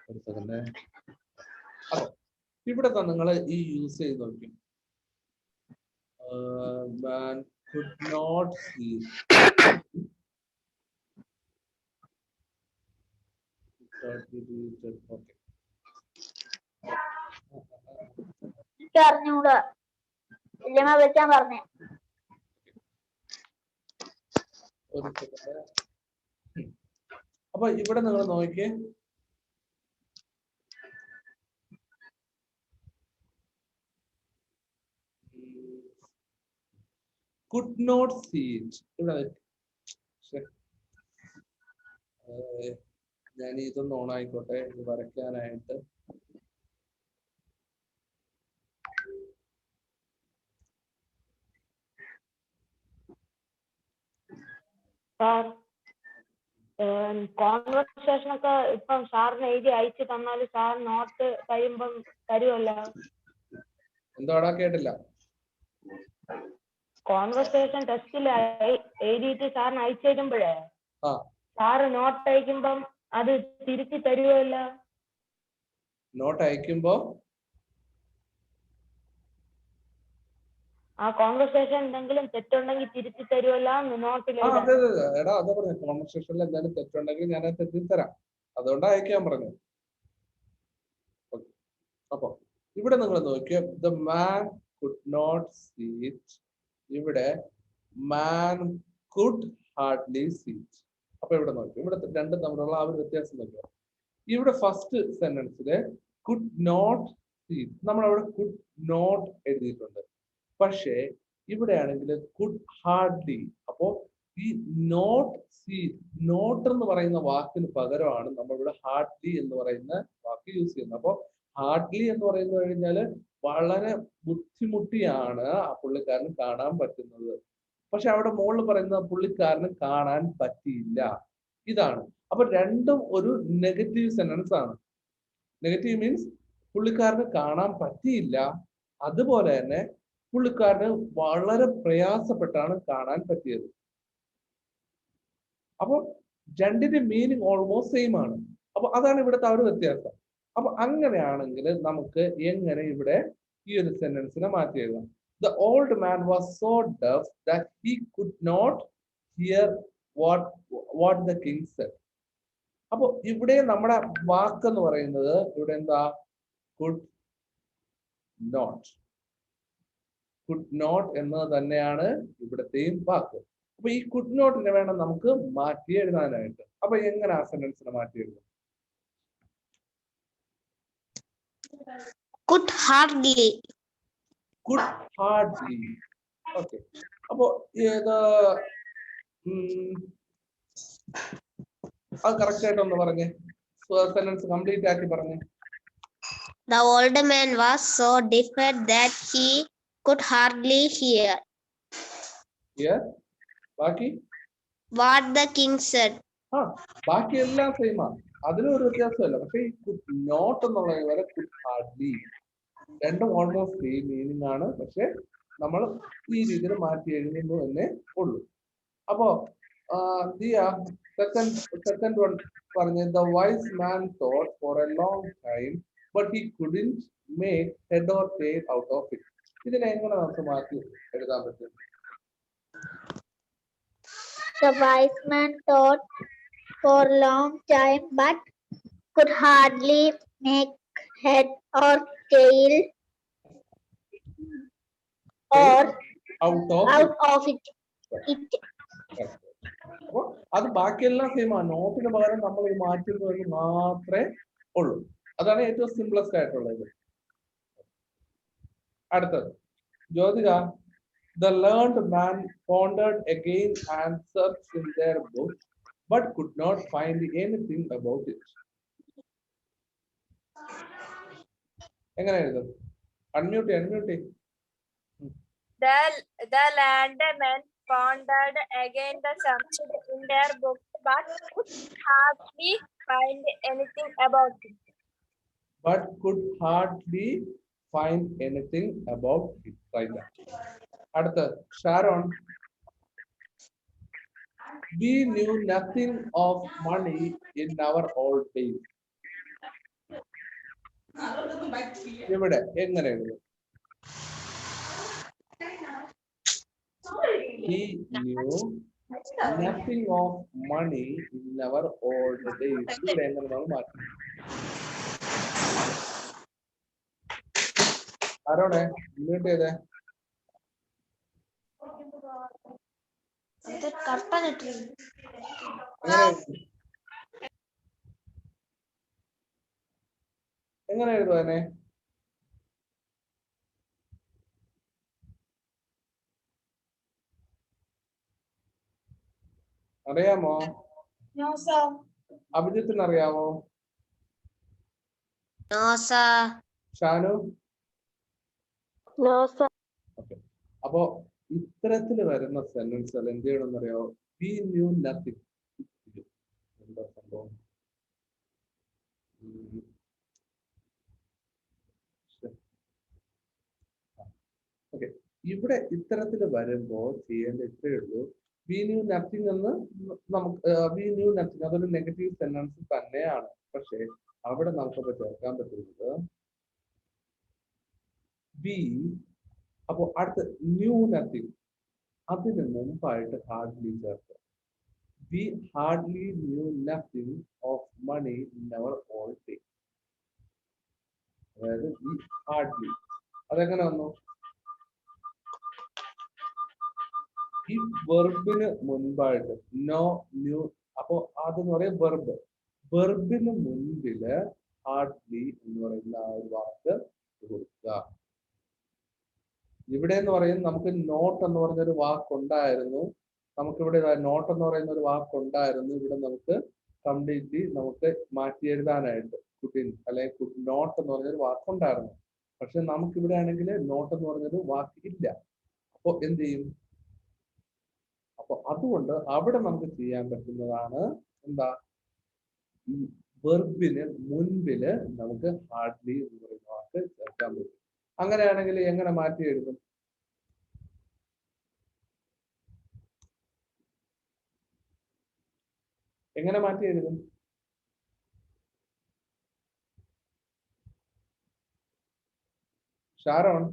ഒരു സെക്കൻഡ്. അപ്പൊ ഇവിടെ നിങ്ങൾ ഈ യൂസ് ചെയ്ത് നോക്കി. Man could not see. Okay. അറിഞ്ഞൂടാ, ഇല്ലമ്മ വെക്കാൻ പറഞ്ഞേ. ഒരു സെക്കൻഡ്. അപ്പൊ ഇവിടെ നിങ്ങൾ നോക്കിയേ, could not see it. ഞാൻ ഇതൊന്ന് ഓണായിക്കോട്ടെ ഇത് വരയ്ക്കാനായിട്ട്. സാർ കോൺവെർസേഷൻ ഒക്കെ ഇപ്പം സാറിന് എഴുതി അയച്ചു തന്നാല് സാർ നോട്ട് കഴിയുമ്പം തരുമല്ലോ. എന്താടാ കേട്ടില്ല? കോൺവെർസേഷൻ ടെസ്റ്റിൽ എഴുതിയിട്ട് സാറിന് അയച്ചു തരുമ്പോഴേ ആ സാറ് നോട്ട് അയക്കുമ്പം അത് തിരിച്ചു തരുമല്ലോ. നോട്ട് അയക്കുമ്പോ ആ കോൺവെർസേഷൻ എന്തെങ്കിലും തെറ്റുണ്ടെങ്കിൽ തിരിച്ചു തരുമല്ലോ നോട്ടിൽ. അതെ അതെ എടാ അതാ പറഞ്ഞു, കോൺവെർസേഷനിൽ എന്തെങ്കിലും തെറ്റുണ്ടെങ്കിൽ ഞാൻ തെറ്റി തരാം, അതുകൊണ്ട് അയക്കാൻ പറഞ്ഞു. അപ്പൊ ഇവിടെ നിങ്ങൾ നോക്കിയോ, the man could not see it. ഇവിടെ man could hardly see it. അപ്പൊ ഇവിടെ നോക്കിയോ, ഇവിടെ രണ്ടും തമ്മിലുള്ള ആ ഒരു വ്യത്യാസം നോക്കിയോ. ഇവിടെ ഫസ്റ്റ് സെന്റൻസില് കുഡ് നോട്ട് സീ, നമ്മളവിടെ കുഡ് നോട്ട് എഴുതിയിട്ടുണ്ട്. പക്ഷേ ഇവിടെ ആണെങ്കിൽ കുഡ് ഹാർഡ്ലി. അപ്പോ ഈ നോട്ട് സീ, നോട്ട് എന്ന് പറയുന്ന വാക്കിന് പകരമാണ് നമ്മളിവിടെ ഹാർഡ്ലി എന്ന് പറയുന്ന വാക്ക് യൂസ് ചെയ്യുന്നത്. അപ്പോ ഹാർഡ്ലി എന്ന് പറയുന്നത് കഴിഞ്ഞാല് വളരെ ബുദ്ധിമുട്ടിയാണ് ആ പുള്ളിക്കാരന് കാണാൻ പറ്റുന്നത്. പക്ഷെ അവിടെ മുകളിൽ പറയുന്ന പുള്ളിക്കാരന് കാണാൻ പറ്റിയില്ല, ഇതാണ്. അപ്പൊ രണ്ടും ഒരു നെഗറ്റീവ് സെന്റൻസ് ആണ്. നെഗറ്റീവ് മീൻസ് പുള്ളിക്കാരന് കാണാൻ പറ്റിയില്ല, അതുപോലെ തന്നെ പുള്ളിക്കാരന് വളരെ പ്രയാസപ്പെട്ടാണ് കാണാൻ പറ്റിയത്. അപ്പൊ രണ്ടിന്റെ മീനിങ് ഓൾമോസ്റ്റ് സെയിം ആണ്. അപ്പൊ അതാണ് ഇവിടുത്തെ ആ ഒരു വ്യത്യാസം. അപ്പൊ അങ്ങനെയാണെങ്കിൽ നമുക്ക് എങ്ങനെ ഇവിടെ ഈ ഒരു സെന്റൻസിനെ മാറ്റി എഴുതാം? The old man was so deaf that he could not hear what the king said. അപ്പൊ ഇവിടെ നമ്മുടെ വാക്ക് എന്ന് പറയുന്നത് ഇവിടെ എന്താ? could not. കുഡ് നോട്ട് എന്നത് തന്നെയാണ് ഇവിടത്തെയും വാക്ക്. അപ്പൊ ഈ കുഡ് നോട്ടിനെ വേണം നമുക്ക് മാറ്റി എഴുതാനായിട്ട്. അപ്പൊ എങ്ങനെ ആ സെന്റൻസിനെ മാറ്റി എഴുതാം? Could hardly. Could hardly. Okay. അപ്പൊ ഏത് അത് കറക്റ്റ് ആയിട്ട് ഒന്ന് പറഞ്ഞേ, സെന്റൻസ് കംപ്ലീറ്റ് ആക്കി പറഞ്ഞേ. The old man was so deaf that he could hardly hear ബാക്കി what the king said. ആ ബാക്കി എല്ലാം സെയിം ആണ്, അതിലും ഒരു വ്യത്യാസമല്ല. പക്ഷെ ഈ കുഡ് നോട്ട് എന്നുള്ളത് വരെ കുഡ് ഹാർഡ്ലി, രണ്ടും ഓൾമോസ്റ്റ് സെയിം മീനിങ് ആണ്. പക്ഷെ നമ്മൾ ഈ രീതിയിൽ മാറ്റി എഴുതുന്നു എന്നേ ഉള്ളൂ. അപ്പോ സെക്കൻഡ് വൺ പറഞ്ഞ the wise man thought for a long time but he couldn't make head or tail out of it. ഇതിനെ എങ്ങനെ നമുക്ക് മാറ്റി എഴുതാൻ പറ്റും? The wise man thought for a long time, but could hardly make head or tail or out of out of it. അപ്പൊ അത് ബാക്കിയെല്ലാം same ആണ്. നോട്ടിന് പകരം നമ്മൾ ഈ മാറ്റുന്നത് മാത്രമേ ഉള്ളൂ. അതാണ് ഏറ്റവും സിംപ്ലസ്റ്റ് ആയിട്ടുള്ളത്. അടുത്തത് Jyothika. The learned man pondered again and searched in their book, but could not find anything about it. എങ്ങനെ എഴുതും? Unmute. The landmen pondered again the subject in their book, but could hardly find anything about it. Right there. അടുത്ത Sharon. We knew nothing of money in our old days. ഇവിടെ എങ്ങനെ എഴുതും? We knew nothing of money in our old days. ഇവിടെ എങ്ങനെ നമ്മൾ മാറ്റും? ആരോടെ mute ചെയ്തേ? എങ്ങനെ എഴുതും അതിനെ? അറിയാമോ? അഭിജിത്തിന് അറിയാമോ? ഷാനു? ഓക്കെ. അപ്പോ ഇത്തരത്തിൽ വരുന്ന സെന്റൻസുകൾ എന്ത് ചെയ്യണമെന്ന് അറിയാമോ? We knew nothing. എന്താ സംഭവം? ഓക്കെ. ഇവിടെ ഇത്തരത്തിൽ വരുമ്പോ ചെയ്യേണ്ട ഇത്രയേ ഉള്ളൂ. We knew nothing എന്ന് നമുക്ക് we knew nothing അതൊരു നെഗറ്റീവ് സെന്റൻസ് തന്നെയാണ്. പക്ഷെ അവിടെ നമുക്കപ്പോ ചേർക്കാൻ പറ്റുന്നത് we. അപ്പോ അടുത്ത് knew nothing അതിന് മുമ്പായിട്ട് hardly ചേർക്കുക. We hardly knew nothing of money in our old days. അതായത് we hardly അതെങ്ങനെ വന്നു? ഈ വെർബിന് മുൻപായിട്ട് നോ ന്യൂ. അപ്പോ അതെന്ന് പറയുന്നത് വെർബ്. വെർബിന് മുൻപില് ഹാർഡ്ലി എന്ന് പറയുന്ന ആ ഒരു വാക്ക് കൊടുക്കുക. ഇവിടെ എന്ന് പറയുന്നത് നമുക്ക് നോട്ട് എന്ന് പറഞ്ഞൊരു വാക്കുണ്ടായിരുന്നു. നമുക്കിവിടെ നോട്ട് എന്ന് പറയുന്ന ഒരു വാക്കുണ്ടായിരുന്നു. ഇവിടെ നമുക്ക് കംപ്ലീറ്റ്ലി നമുക്ക് മാറ്റി എഴുതാനായിട്ട് കുഡിൻ അല്ലെങ്കിൽ കുഡ് നോട്ട് എന്ന് പറഞ്ഞൊരു വാക്കുണ്ടായിരുന്നു. പക്ഷെ നമുക്കിവിടെ ആണെങ്കിൽ നോട്ട് എന്ന് പറഞ്ഞൊരു വാക്കില്ല. അപ്പൊ എന്ത് ചെയ്യും? അപ്പൊ അതുകൊണ്ട് അവിടെ നമുക്ക് ചെയ്യാൻ പറ്റുന്നതാണ് എന്താ? ഈ വെർബിന് മുൻപില് നമുക്ക് ഹാർഡ്ലി എന്ന് പറയുന്ന വാക്ക് ചേർക്കാൻ പറ്റും. അങ്ങനെയാണെങ്കിൽ എങ്ങനെ മാറ്റി എഴുതും? എങ്ങനെ മാറ്റി എഴുതും? ഷാരോൺ?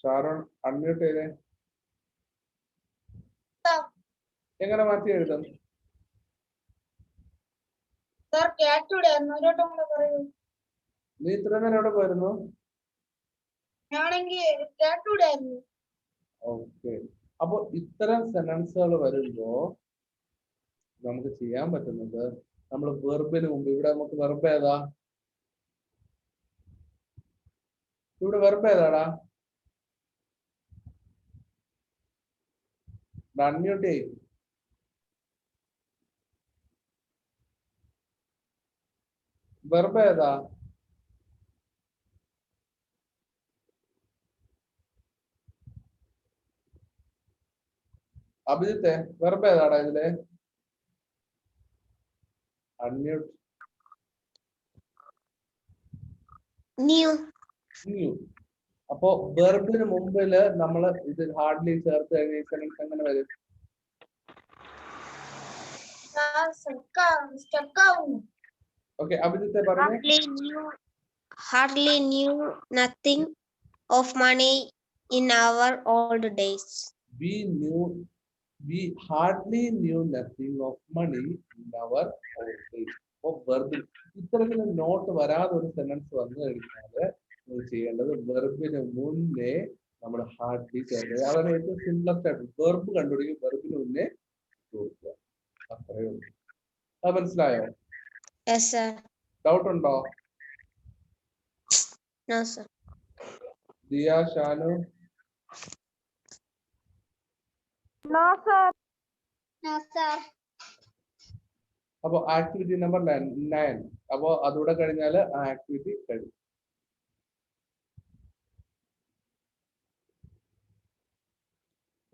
ഷാരോൺ അൺമ്യൂട്ട് ചെയ്തേ. എങ്ങനെ മാറ്റി എഴുതും? നീ ഇത്ര നേരം എവിടെ പോയിരുന്നു? ഓക്കെ. അപ്പൊ ഇത്തരം സെന്റൻസുകൾ വരുമ്പോ നമുക്ക് ചെയ്യാൻ പറ്റുന്നത് നമ്മൾ വെർബിന് മുമ്പ് ഇവിടെ നമുക്ക് വെർബ് ഏതാ? ഇവിടെ വെർബ് ഏതാടാ? അൺമ്യൂട്ട് ചെയ്യും. വെർബ് ഏതാ? അഭിജിത്തെ വെർബ് ഏതാടാ ഇതില്? അൺമ്യൂട്ട്. ന്യൂ. അപ്പോ വെർബിന് മുമ്പില് നമ്മൾ ഇത് ഹാർഡ്ലി ചേർത്ത് കഴിഞ്ഞാൽ എങ്ങനെ വരും? ഓക്കെ. അഭിജിത്തെ പറഞ്ഞു. Hardly knew nothing of money in our old days. We hardly knew nothing of money in our old days. അപ്പോൾ വെർബിൽ ഇത്തരത്തിൽ നോട്ട് വരാതെ ഒരു സെന്റൻസ് വന്നു കഴിഞ്ഞാൽ നിങ്ങൾ ചെയ്യേണ്ടത് വെർബിന് മുന്നേ നമ്മൾ ഹാർഡ്ലി ചേർക്കുക. അതാണ് ഏറ്റവും സിംപ്ലസ്റ്റ് ആയിട്ട് വെർബ് കണ്ടുപിടിക്കും, വെർബിന് മുന്നേ ചോദിക്കുക. അത്രയേ ഉള്ളൂ. അത് മനസ്സിലായോ? Yes, sir. ഡൗട്ട് ഉണ്ടോ? No, sir. Diya, Shanu? No, sir. No, sir. അപ്പൊ ആക്ടിവിറ്റി നമ്പർ 9. അപ്പൊ അതുകൂടെ കഴിഞ്ഞാൽ ആ ആക്ടിവിറ്റി കഴിഞ്ഞു.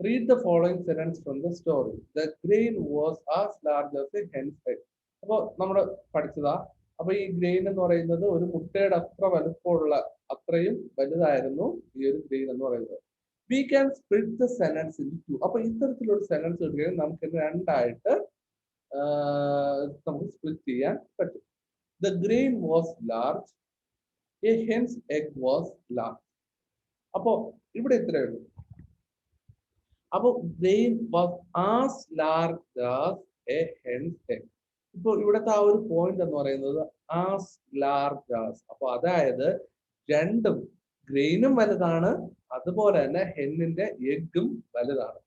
Read the following sentence from the story. The grain was as large as a hen's egg. അപ്പൊ നമ്മൾ പഠിച്ചതാ. അപ്പൊ ഈ ഗ്രെയിൻ എന്ന് പറയുന്നത് ഒരു മുട്ടയുടെ അത്ര വലുപ്പമുള്ള അത്രയും വലുതായിരുന്നു ഈ ഒരു ഗ്രെയിൻ എന്ന് പറയുന്നത്. We can split the sentence into two. അപ്പൊ ഇത്തരത്തിലൊരു സെന്റൻസ് കിട്ടുകയും നമുക്ക് രണ്ടായിട്ട് നമുക്ക് സ്പ്ലിറ്റ് ചെയ്യാൻ പറ്റും. The grain was large. A hen's egg was large. അപ്പോ ഇവിടെ ഇത്രയേ ഉള്ളൂ. അപ്പൊ grain was as large as a hen's egg. ഇപ്പൊ ഇവിടുത്തെ ആ ഒരു പോയിന്റ് എന്ന് പറയുന്നത് as large as. അപ്പൊ അതായത് രണ്ടും ഗ്രെയിനും വലുതാണ്, അതുപോലെ തന്നെ ഹെന്നിന്റെ എഗ്ഗും വലുതാണ്.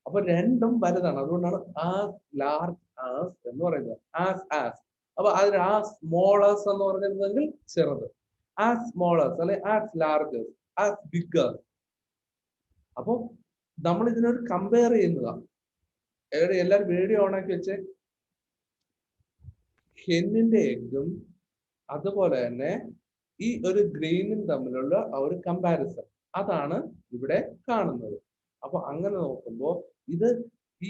അപ്പൊ രണ്ടും വലുതാണ്. അതുകൊണ്ടാണ് as large as എന്ന് പറയുന്നത്. as. അപ്പൊ അതിന് as smallest എന്ന് പറഞ്ഞിരുന്നെങ്കിൽ ചെറുത്, as smallest അല്ലെ as largest, as bigger. അപ്പൊ നമ്മൾ ഇതിനൊരു കമ്പയർ ചെയ്യുന്നതാണ്. എല്ലാരും വീഡിയോ ഓണാക്കി വെച്ച് ഹെന്നിന്റെ എഗ്ഗും അതുപോലെ തന്നെ ഈ ഒരു ഗ്രെയിനും തമ്മിലുള്ള ആ ഒരു കമ്പാരിസൺ അതാണ് ഇവിടെ കാണുന്നത്. അപ്പൊ അങ്ങനെ നോക്കുമ്പോൾ ഇത് ഈ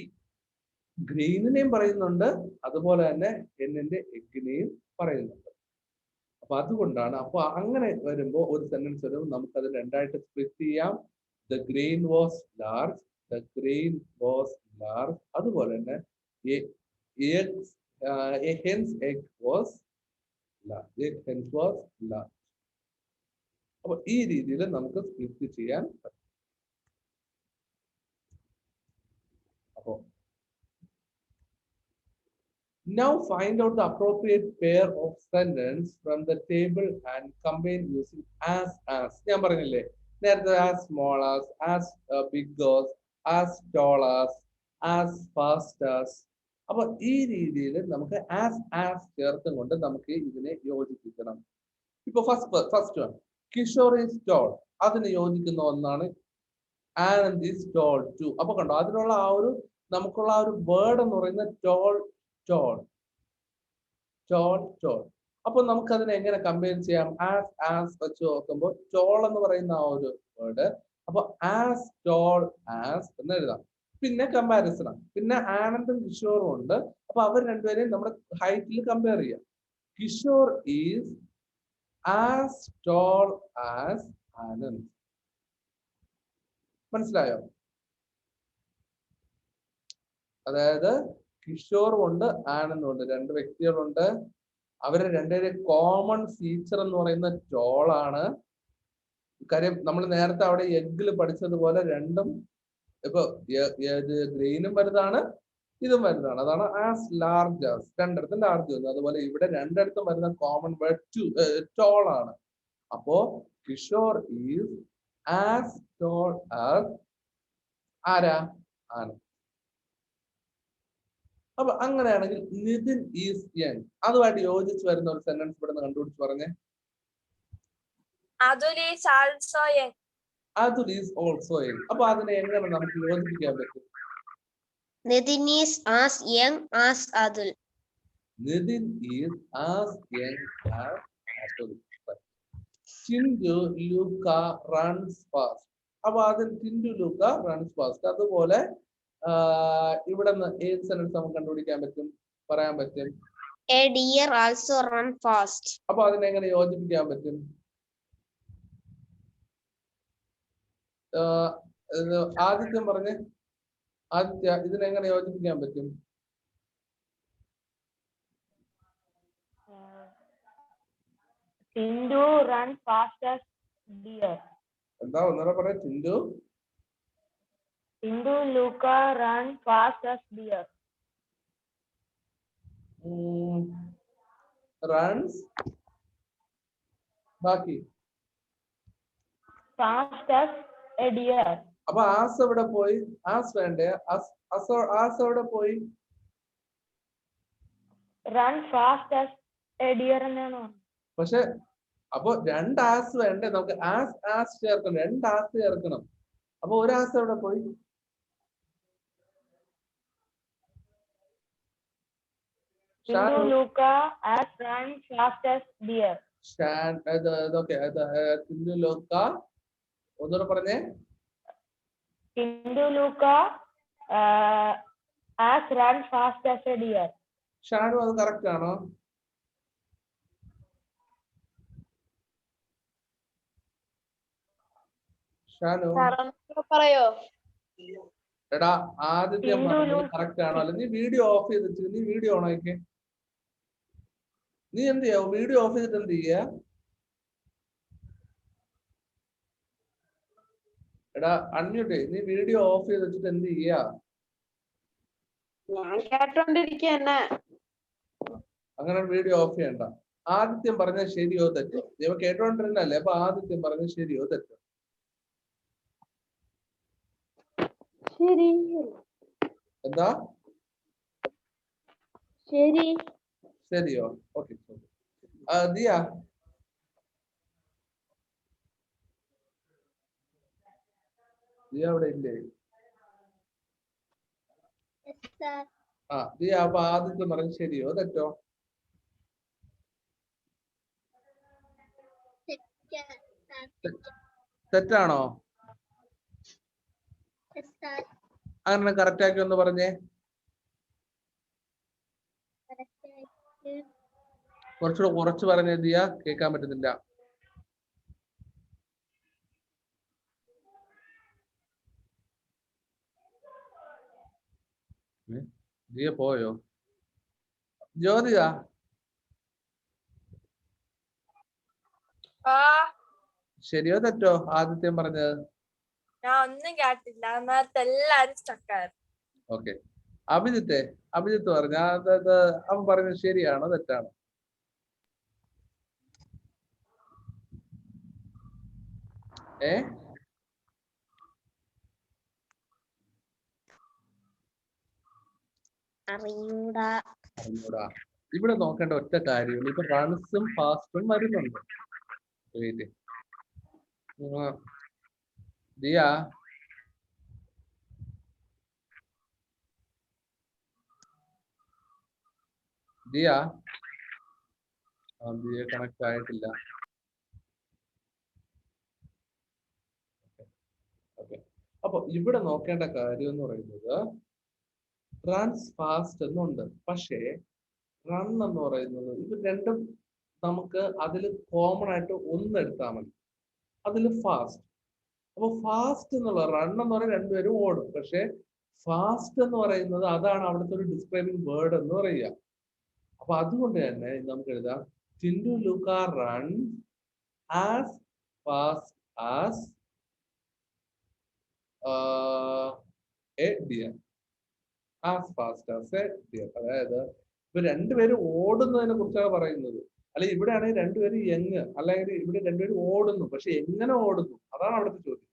ഗ്രെയിനിനെയും പറയുന്നുണ്ട്, അതുപോലെ തന്നെ ഹെന്നിന്റെ എഗ്ഗിനെയും പറയുന്നുണ്ട്. അപ്പൊ അതുകൊണ്ടാണ് അപ്പൊ അങ്ങനെ വരുമ്പോൾ ഒരു സെന്റൻസ് വരുമ്പോൾ നമുക്കത് രണ്ടായിട്ട് സ്പ്ലിറ്റ് ചെയ്യാം. The grain was large. The grain was large. അതുപോലെ തന്നെ a hen's egg was large. A hen was large. അപ്പൊ ഈ രീതിയിൽ നമുക്ക് സ്പ്ലിറ്റ് ചെയ്യാൻ പറ്റും. അപ്പോ now find out the appropriate pair of sentence from the table and combine using as. ഞാൻ പറഞ്ഞില്ലേ നേരത്തെ as small as big as tall as fast as. അപ്പൊ ഈ രീതിയിൽ നമുക്ക് as ചേർത്തും കൊണ്ട് നമുക്ക് ഇതിനെ യോജിപ്പിക്കണം. ഇപ്പൊ first one Kishore is tall. അതിന് യോജിക്കുന്ന ഒന്നാണ് ആനന്ദ് is tall too. അപ്പൊ കണ്ടോ അതിനുള്ള ആ ഒരു നമുക്കുള്ള ആ ഒരു വേർഡ് എന്ന് പറയുന്നത് tall. അപ്പൊ നമുക്ക് അതിനെ എങ്ങനെ കമ്പയർ ചെയ്യാം? as വെച്ച് നോക്കുമ്പോൾ tall എന്ന് പറയുന്ന ആ ഒരു വേർഡ് അപ്പൊ as tall as എന്ന് എഴുതാം. പിന്നെ കമ്പാരിസൺ ആണ്. പിന്നെ ആനന്ദും കിഷോറും ഉണ്ട്. അപ്പൊ അവർ രണ്ടുപേരെയും നമ്മുടെ ഹൈറ്റിൽ കമ്പയർ ചെയ്യാം. Kishore is as tall as Anand. മനസ്സിലായോ? അതായത് കിഷോറും ഉണ്ട് ആനന്ദും ഉണ്ട്, രണ്ട് വ്യക്തികളുണ്ട്. അവരെ രണ്ടുപേരെ കോമൺ ഫീച്ചർ എന്ന് പറയുന്ന ടോൾ ആണ്. കാര്യം നമ്മൾ നേരത്തെ അവിടെ എഗ്ഗിൽ പഠിച്ചതുപോലെ രണ്ടും ഇപ്പൊ ഗ്രെയിനും വലുതാണ്, ഇതും വലുതാണ്. അതാണ് ആസ് ലാർജ് ആസ്. രണ്ടിടത്തും ലാർജ് വന്നു. അതുപോലെ ഇവിടെ രണ്ടിടത്തും വരുന്ന കോമൺ വേർഡ് ടോൾ ആണ്. അപ്പോ Kishore is as toll as ആരാ? ആനന്ദ്. അപ്പൊ അങ്ങനെയാണെങ്കിൽ നിതിൻ ഈസ് യങ് അതുമായിട്ട് യോജിച്ച് വരുന്ന ഒരു സെന്റൻസ് ഇവിടെ നിന്ന് കണ്ടുപിടിച്ച് പറഞ്ഞേ. Atul is also young. Atul is also young. അപ്പൊ അതിനെ എങ്ങനെ നമുക്ക് യോജിപ്പിക്കാൻ പറ്റും? Nitin is as young as Adul. Nithin is as young as Athul. Tindu Luka runs fast. അപ്പൊ അതിൽ ടിൻഡു ലൂക്ക റൺസ് ഫാസ്റ്റ്. അതുപോലെ ഇവിടെ നിന്ന് ഏത് സെന്റൻസ് നമുക്ക് കണ്ടുപിടിക്കാൻ പറ്റും, പറയാൻ പറ്റും? A deer also run fast. അപ്പൊ അതിനെങ്ങനെ യോജിപ്പിക്കാൻ പറ്റും? ആദിത്യം പറഞ്ഞേ. ആദിത്യ ഇതിനെങ്ങനെ യോജിപ്പിക്കാൻ പറ്റും? Tindu run fast as deer. എന്താ ഒന്നുകൂടെ പറയാ? Tindu Tindu Luca run fast as deer. Runs. ബാക്കി Fast as a deer. അപ്പൊ ആസ് എവിടെ പോയി? ആസ് വേണ്ടേ? ആസ് എവിടെ പോയി? Run fast as a deer എന്നാണ്. പക്ഷെ അപ്പൊ രണ്ട് ആസ് വേണ്ടേ നമുക്ക്? ആസ് ചേർക്കണം, രണ്ട് ആസ് ചേർക്കണം. അപ്പൊ ഒരു ആസ് എവിടെ പോയി? Tindu Luca as run fast as deer. Tindu ലൂക്ക ഒന്നുകൂടെ പറഞ്ഞേ. Tindu Luca as run fast as a deer. Shanu അത് കറക്റ്റ് ആണോ? ഷാനു പറയോ? എടാ ആദ്യം കറക്റ്റ് ആണോ? അല്ല നീ വീഡിയോ ഓഫ് ചെയ്തിട്ട് നീ വീഡിയോ ഓൺ ആക്കിയേ. നീ എന്ത് ചെയ്യാ? വീഡിയോ ഓഫ് ചെയ്തിട്ട് എന്ത് ചെയ്യാ? എടാ അൺമ്യൂട്ട്. നീ വീഡിയോ ഓഫ് ചെയ്ത് വെച്ചിട്ട് എന്ത് ചെയ്യാ? ഞാൻ കേട്ടോണ്ടിരിക്കന്നെ. അങ്ങനെ വീഡിയോ ഓഫ് ചെയ്യണ്ട. ആദിത്യം പറഞ്ഞ ശരിയോ തെറ്റോ? ഇവ കേട്ടോണ്ടിരുന്നല്ലേ? അപ്പൊ ആദിത്യം പറഞ്ഞ ശരിയോ തെറ്റോ? ശരി. എന്താ ശരി. ശരിയോ? ഓക്കെ. ദിയ അവിടെ ഇല്ലേ? ദിയ അപ്പൊ ആദിത്യം പറഞ്ഞ ശരിയോ തെറ്റോ? തെറ്റാണോ? അങ്ങനെ കറക്റ്റ് ആക്കി ഒന്ന് പറഞ്ഞേ. കുറച്ചുകൂടെ കുറച്ച് പറഞ്ഞേ ദിയ, കേൾക്കാൻ പറ്റുന്നില്ല. ദിയ പോയോ? ജ്യോതിക ശരിയോ തെറ്റോ ആദിത്യം പറഞ്ഞത്? ഞാൻ ഒന്നും കേട്ടില്ല, നേരത്തെ എല്ലാരും സ്റ്റക്കായിരുന്നു. ഓക്കെ. അഭിജിത്ത് പറഞ്ഞ അവൻ പറഞ്ഞത് ശരിയാണോ തെറ്റാണോ? അറിഞ്ഞൂടാ. ഇവിടെ നോക്കേണ്ട ഒറ്റ കാര്യമുള്ളൂ. ഇപ്പൊ റൺസും ഫാസ്റ്റും വരുന്നുണ്ട്. ദിയ ദിയ കണക്ട് ആയിട്ടില്ല. അപ്പൊ ഇവിടെ നോക്കേണ്ട കാര്യം എന്ന് പറയുന്നത് റൺസ് ഫാസ്റ്റ് എന്നുണ്ട്. പക്ഷേ റൺ എന്ന് പറയുന്നത് ഇത് രണ്ടും നമുക്ക് അതിൽ കോമൺ ആയിട്ട് ഒന്ന് എടുത്താൽ മതി. അതിൽ ഫാസ്റ്റ്. അപ്പൊ ഫാസ്റ്റ് എന്നുള്ള റൺ എന്ന് പറയുന്നത് രണ്ടുപേരും ഓടും. പക്ഷെ ഫാസ്റ്റ് എന്ന് പറയുന്നത് അതാണ് അവിടുത്തെ ഒരു ഡിസ്ക്രൈബിംഗ് വേർഡ് എന്ന് പറയുക. അപ്പൊ അതുകൊണ്ട് തന്നെ നമുക്ക് എഴുതാം Tindu Luka run as fast as a deer. As fast as a deer. അതായത് ഇപ്പൊ രണ്ടുപേരും ഓടുന്നതിനെ കുറിച്ചാണ് പറയുന്നത്. അല്ലെങ്കിൽ ഇവിടെ ആണെങ്കിൽ രണ്ടുപേരും യങ്, അല്ലെങ്കിൽ ഇവിടെ രണ്ടുപേരും ഓടുന്നു. പക്ഷെ എങ്ങനെ ഓടുന്നു അതാണ് അവിടുത്തെ ചോദ്യം.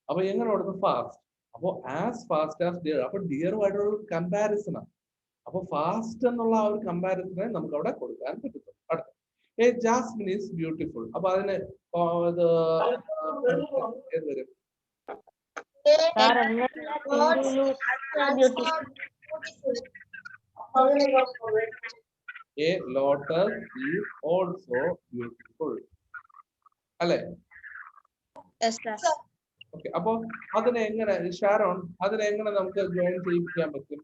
അപ്പൊ എങ്ങനെ ഓടുന്നു? ഫാസ്റ്റ്. അപ്പൊ ആസ് ഫാസ്റ്റ് ആസ് ഡിയർ. അപ്പൊ ഡിയറുമായിട്ടുള്ള കമ്പാരിസൺ ആണ്. അപ്പൊ ഫാസ്റ്റ് എന്നുള്ള ആ ഒരു കമ്പാരിസണെ നമുക്ക് അവിടെ കൊടുക്കാൻ പറ്റും. അടുത്ത എ ജാസ്മിൻ ഈസ് ബ്യൂട്ടിഫുൾ. അപ്പൊ അതിന് ഏത് വരും? A lotus is also beautiful. അല്ലെ? ഓക്കെ. അപ്പൊ അതിനെ എങ്ങനെ ഷാരോൺ അതിനെ എങ്ങനെ നമുക്ക് ജോയിൻ ചെയ്യിപ്പിക്കാൻ പറ്റും?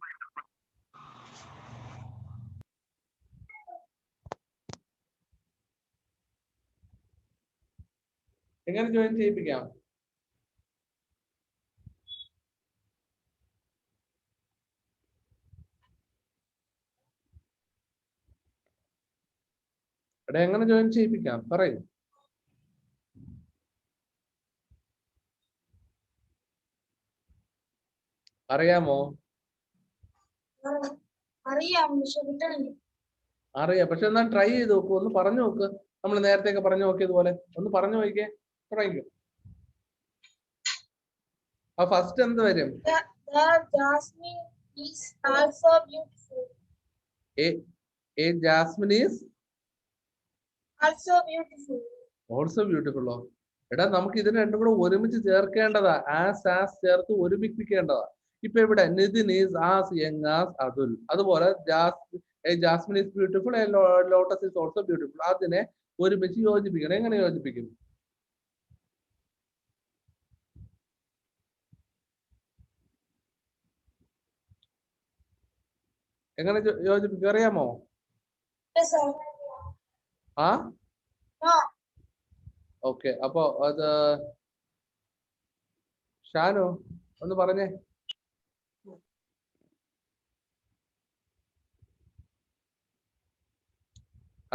എങ്ങനെ ജോയിൻ ചെയ്യിപ്പിക്കാം? എങ്ങനെ ജോയിൻ ചെയ്യിപ്പിക്കാം? പറയൂ. അറിയാമോ? അറിയാം പക്ഷെ കിട്ടണില്ല. അറിയാം, പക്ഷെ എന്നാ ട്രൈ ചെയ്ത് നോക്കൂ, ഒന്ന് പറഞ്ഞു നോക്ക്. നമ്മൾ നേരത്തെ പറഞ്ഞു നോക്കിയതുപോലെ ഒന്ന് പറഞ്ഞു നോക്കിയേ, തുടങ്ങിക്കോ. ആ ഫസ്റ്റ് എന്ത് വരും? The jasmine is also beautiful. A jasmine is Also beautiful. Also ബ്യൂട്ടിഫുള്ളോ? എടാ നമുക്ക് ഇതിന് രണ്ടും കൂടെ ഒരുമിച്ച് ചേർക്കേണ്ടതാ. ആസ് ചേർത്ത് ഒരുമിപ്പിക്കേണ്ടതാ. ഇപ്പൊ ഇവിടെ Nithin is as young as Athul. അതുപോലെ jasmine is beautiful, lotus is also beautiful. അതിനെ ഒരുമിച്ച് യോജിപ്പിക്കണം. എങ്ങനെ യോജിപ്പിക്കും? എങ്ങനെ യോജിപ്പിക്കും അറിയാമോ? Yes, sir. ആ No. ഓക്കെ, അപ്പൊ അത് ഷാനു ഒന്ന് പറഞ്ഞേ.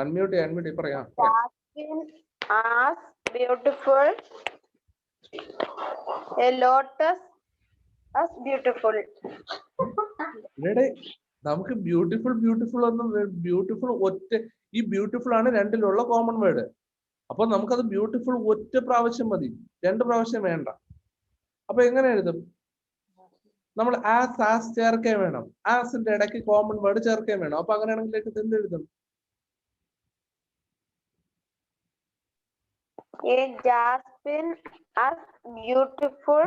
അൺമ്യൂട്ട് പറയാം. Jasmine as beautiful. A lotus as beautiful. ഇവിടെ നമുക്ക് ബ്യൂട്ടിഫുൾ ഒന്നും ബ്യൂട്ടിഫുൾ ഒറ്റ, ഈ ബ്യൂട്ടിഫുൾ ആണ് രണ്ടിലുള്ള കോമൺ വേർഡ്. അപ്പൊ നമുക്കത് ബ്യൂട്ടിഫുൾ ഒറ്റ പ്രാവശ്യം മതി, 2 പ്രാവശ്യം വേണ്ട. അപ്പൊ എങ്ങനെ എഴുതും? നമ്മൾ ആസ് ചേർക്കേ വേണം. ആസിന്റെ ഇടയ്ക്ക് കോമൺ വേർഡ് ചേർക്കേ വേണം. അപ്പൊ അങ്ങനെയാണെങ്കിൽ എന്ത് എഴുതും? A jasmine as beautiful.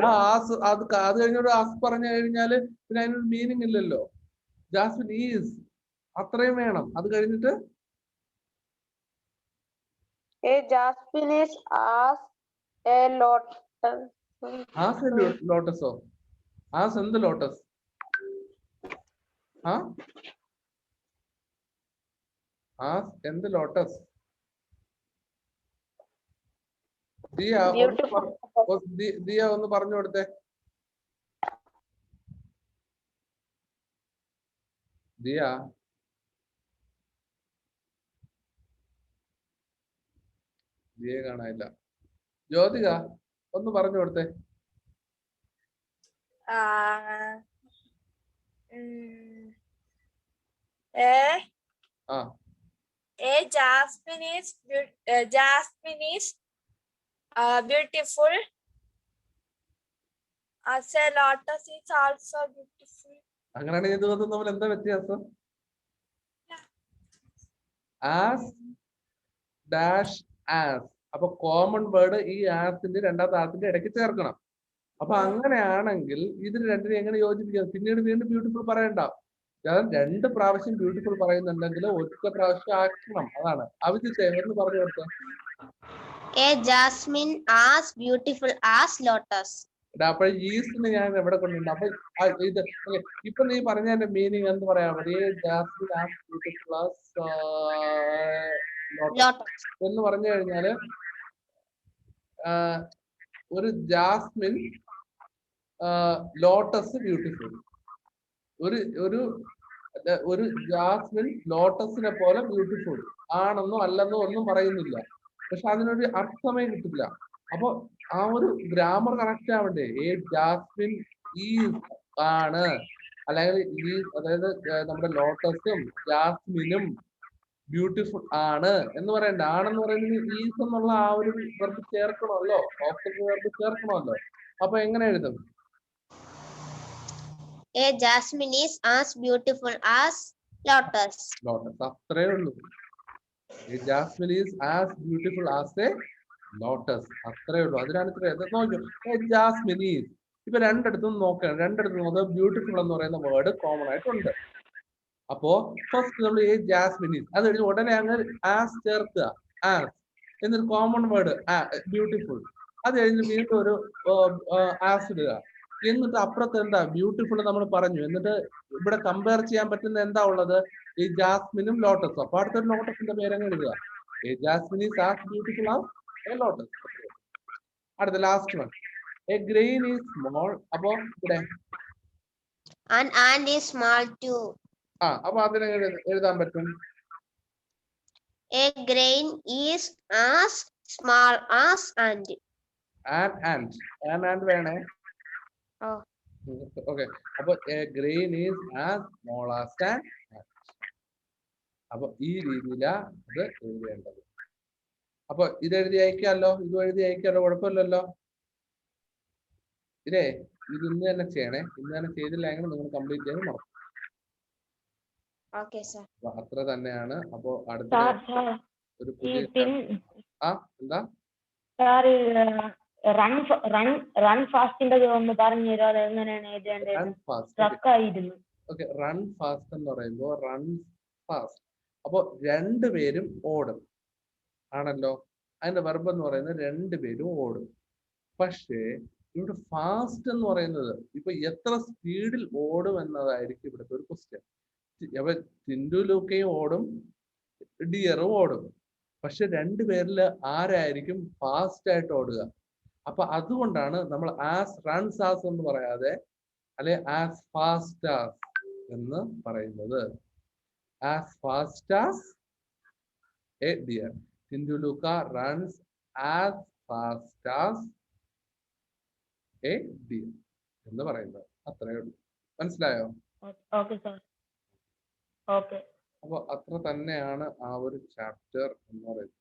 അത് കഴിഞ്ഞൊരു ആസ് പറഞ്ഞു കഴിഞ്ഞാല് പിന്നെ അതിനൊരു മീനിങ് ഇല്ലല്ലോ. ജാസ്മിൻ ഈസ് അത്രയും വേണം. അത് കഴിഞ്ഞിട്ട് A jasmine is as a lotus. As ലോട്ടസോ? ആസ് എന്ത് ലോട്ടസ്? ആസ് എന്ത് ലോട്ടസ്? ദിയ ഒന്ന് പറഞ്ഞു കൊടുത്തേ. ദിയ ദിയെ കാണാനില്ല. ജ്യോതിക ഒന്ന് പറഞ്ഞു കൊടുത്തേ. A jasmine is beautiful. As a lotus is also beautiful. അങ്ങനെയാണെങ്കിൽ ഇത് തമ്മിൽ എന്താ വ്യത്യാസം? As dash as. അപ്പൊ കോമൺ വേർഡ് ഈ ആസിന്റെ രണ്ടാമത്തെ ആസിന്റെ ഇടയ്ക്ക് ചേർക്കണം. അപ്പൊ അങ്ങനെയാണെങ്കിൽ ഇതിന് രണ്ടിനെ എങ്ങനെ യോജിപ്പിക്കാം? പിന്നീട് വീണ്ടും ബ്യൂട്ടിഫുൾ പറയണ്ട. ഞാൻ 2 പ്രാവശ്യം ബ്യൂട്ടിഫുൾ പറയുന്നുണ്ടെങ്കിൽ ഒറ്റ പ്രാവശ്യം ആക്കണം. അതാണ് അവിജിത്തെ എന്ന് പറഞ്ഞു കൊടുത്തേ. A jasmine as beautiful as lotus. അപ്പൊ ഈസ്റ്റിന് ഞാൻ എവിടെ കൊണ്ടുണ്ട്? അപ്പൊ ഇത് ഇപ്പൊ നീ പറഞ്ഞതിന്റെ മീനിങ് എന്ന് പറയാൻ മതി. Jasmine as beautiful as lotus എന്ന് പറഞ്ഞു കഴിഞ്ഞാല് ഒരു ജാസ്മിൻ ലോട്ടസ് ബ്യൂട്ടിഫുൾ. ഒരു ജാസ്മിൻ ലോട്ടസിനെ പോലെ ബ്യൂട്ടിഫുൾ ആണെന്നോ അല്ലെന്നോ ഒന്നും പറയുന്നില്ല. പക്ഷെ അതിനൊരു അർത്ഥമേ കിട്ടില്ല. അപ്പൊ ആ ഒരു ഗ്രാമർ കറക്റ്റ് ആവണ്ടേ? ജാസ്മിൻ ഈസ് ആണ്, അല്ലെങ്കിൽ അതായത് നമ്മുടെ ലോട്ടസും ജാസ്മിനും ബ്യൂട്ടിഫുൾ ആണ് എന്ന് പറയണ്ട. ആണെന്ന് പറയുന്നത് ഈസ് എന്നുള്ള ആ ഒരു വെർബ് ചേർക്കണമല്ലോ, ഓപ്ഷണൽ വെർബ് ചേർക്കണമല്ലോ. അപ്പൊ എങ്ങനെ എഴുതും? A jasmine is as beautiful as lotus. Lotus, അത്രേ ഉള്ളൂ. Jasmine is as beautiful as a lotus, അത്രേ ഉള്ളൂ. അതിനാണ് നോക്കിയോ ജാസ്മിൻ ഈസ്. ഇപ്പൊ രണ്ടിടത്തും നോക്കാം. ബ്യൂട്ടിഫുൾ എന്ന് പറയുന്ന വേർഡ് കോമൺ ആയിട്ടുണ്ട്. അപ്പോ ഫസ്റ്റ് നമ്മൾ ജാസ്മിൻ ഈസ്, അത് കഴിഞ്ഞ് ഉടനെ അങ്ങ് ആസ് ചേർക്കുക. ആസ് എന്നൊരു കോമൺ വേർഡ് ബ്യൂട്ടിഫുൾ. അത് കഴിഞ്ഞ് വീണ്ടും ഒരു ആസ് ഇടുക. എന്നിട്ട് അപ്പുറത്ത് എന്താ ബ്യൂട്ടിഫുൾ നമ്മൾ പറഞ്ഞു. എന്നിട്ട് ഇവിടെ കമ്പയർ ചെയ്യാൻ പറ്റുന്ന എന്താ ഉള്ളത്? ഈ ജാസ്മിനും ലോട്ടസും. അപ്പൊ അടുത്തൊരു ലോട്ടസിന്റെ പേരങ്ങ് എഴുതുക. Jasmine is as beautiful as a lotus. അടുത്ത last one, a grain is small. അപ്പൊ ഇവിടെ An ant is small too. അപ്പൊ അതിനെ എഴുതാൻ പറ്റും. A grain is as small as ant. An ant വേണേ. ഓക്കെ. അപ്പൊ a grain is as small as an ant. അപ്പൊ ഈ രീതിയിലാ ഇത് എഴുതേണ്ടത്. അപ്പൊ ഇത് എഴുതി അയക്കാമല്ലോ, ഇത് എഴുതി അയക്കാമല്ലോ, കുഴപ്പമില്ലല്ലോ. ഇതേ ഇത് ഇന്ന് തന്നെ ചെയ്യണേ. ഇന്ന് തന്നെ ചെയ്തില്ലെങ്കിൽ നിങ്ങൾ കംപ്ലീറ്റ് ചെയ്ത് മറക്കും. Okay, sir. അപ്പൊ അത്ര തന്നെയാണ്. അപ്പൊ അടുത്ത സാർ സാർ ഒരു ഈ പുതിയ പിൻ എന്താ സാർ റൺ ഫാസ്റ്റിന്റെ ഒന്ന് പറഞ്ഞു തരുമോ? അത് എങ്ങനെയാണ് എഴുതേണ്ടത്? Run fast. സ്ട്രക്ക് ആയിരുന്നു. ഓക്കെ, റൺ ഫാസ്റ്റ് എന്ന് പറയുമ്പോൾ റൺ ഫാസ്റ്റ്. അപ്പൊ രണ്ടുപേരും ഓടും ആണല്ലോ. അതിന്റെ വെർബ് എന്ന് പറയുന്നത് രണ്ടുപേരും ഓടും. പക്ഷേ ഇവിടെ ഫാസ്റ്റ് എന്ന് പറയുന്നത് ഇപ്പൊ എത്ര സ്പീഡിൽ ഓടും എന്നതായിരിക്കും ഇവിടുത്തെ ഒരു ക്വസ്റ്റ്യൻ. അപ്പൊ ടിൻഡു ലൂക്കയും ഓടും, ഡിയറും ഓടും. പക്ഷെ രണ്ടുപേരിൽ ആരായിരിക്കും ഫാസ്റ്റ് ആയിട്ട് ഓടുക? അപ്പൊ അതുകൊണ്ടാണ് നമ്മൾ ആസ് റൺസ് ആസ് എന്ന് പറയാതെ അല്ലെ ആസ് ഫാസ്റ്റ് ആസ് എന്ന് പറയുന്നത്. As fast as a deer. Tindu Luka runs as fast as a deer എന്ന് പറയുന്നത്. അത്രയേ ഉള്ളൂ. മനസ്സിലായോ? Okay sir. ഓക്കെ. അപ്പൊ അത്ര തന്നെയാണ് ആ ഒരു ചാപ്റ്റർ എന്ന് പറയുന്നത്.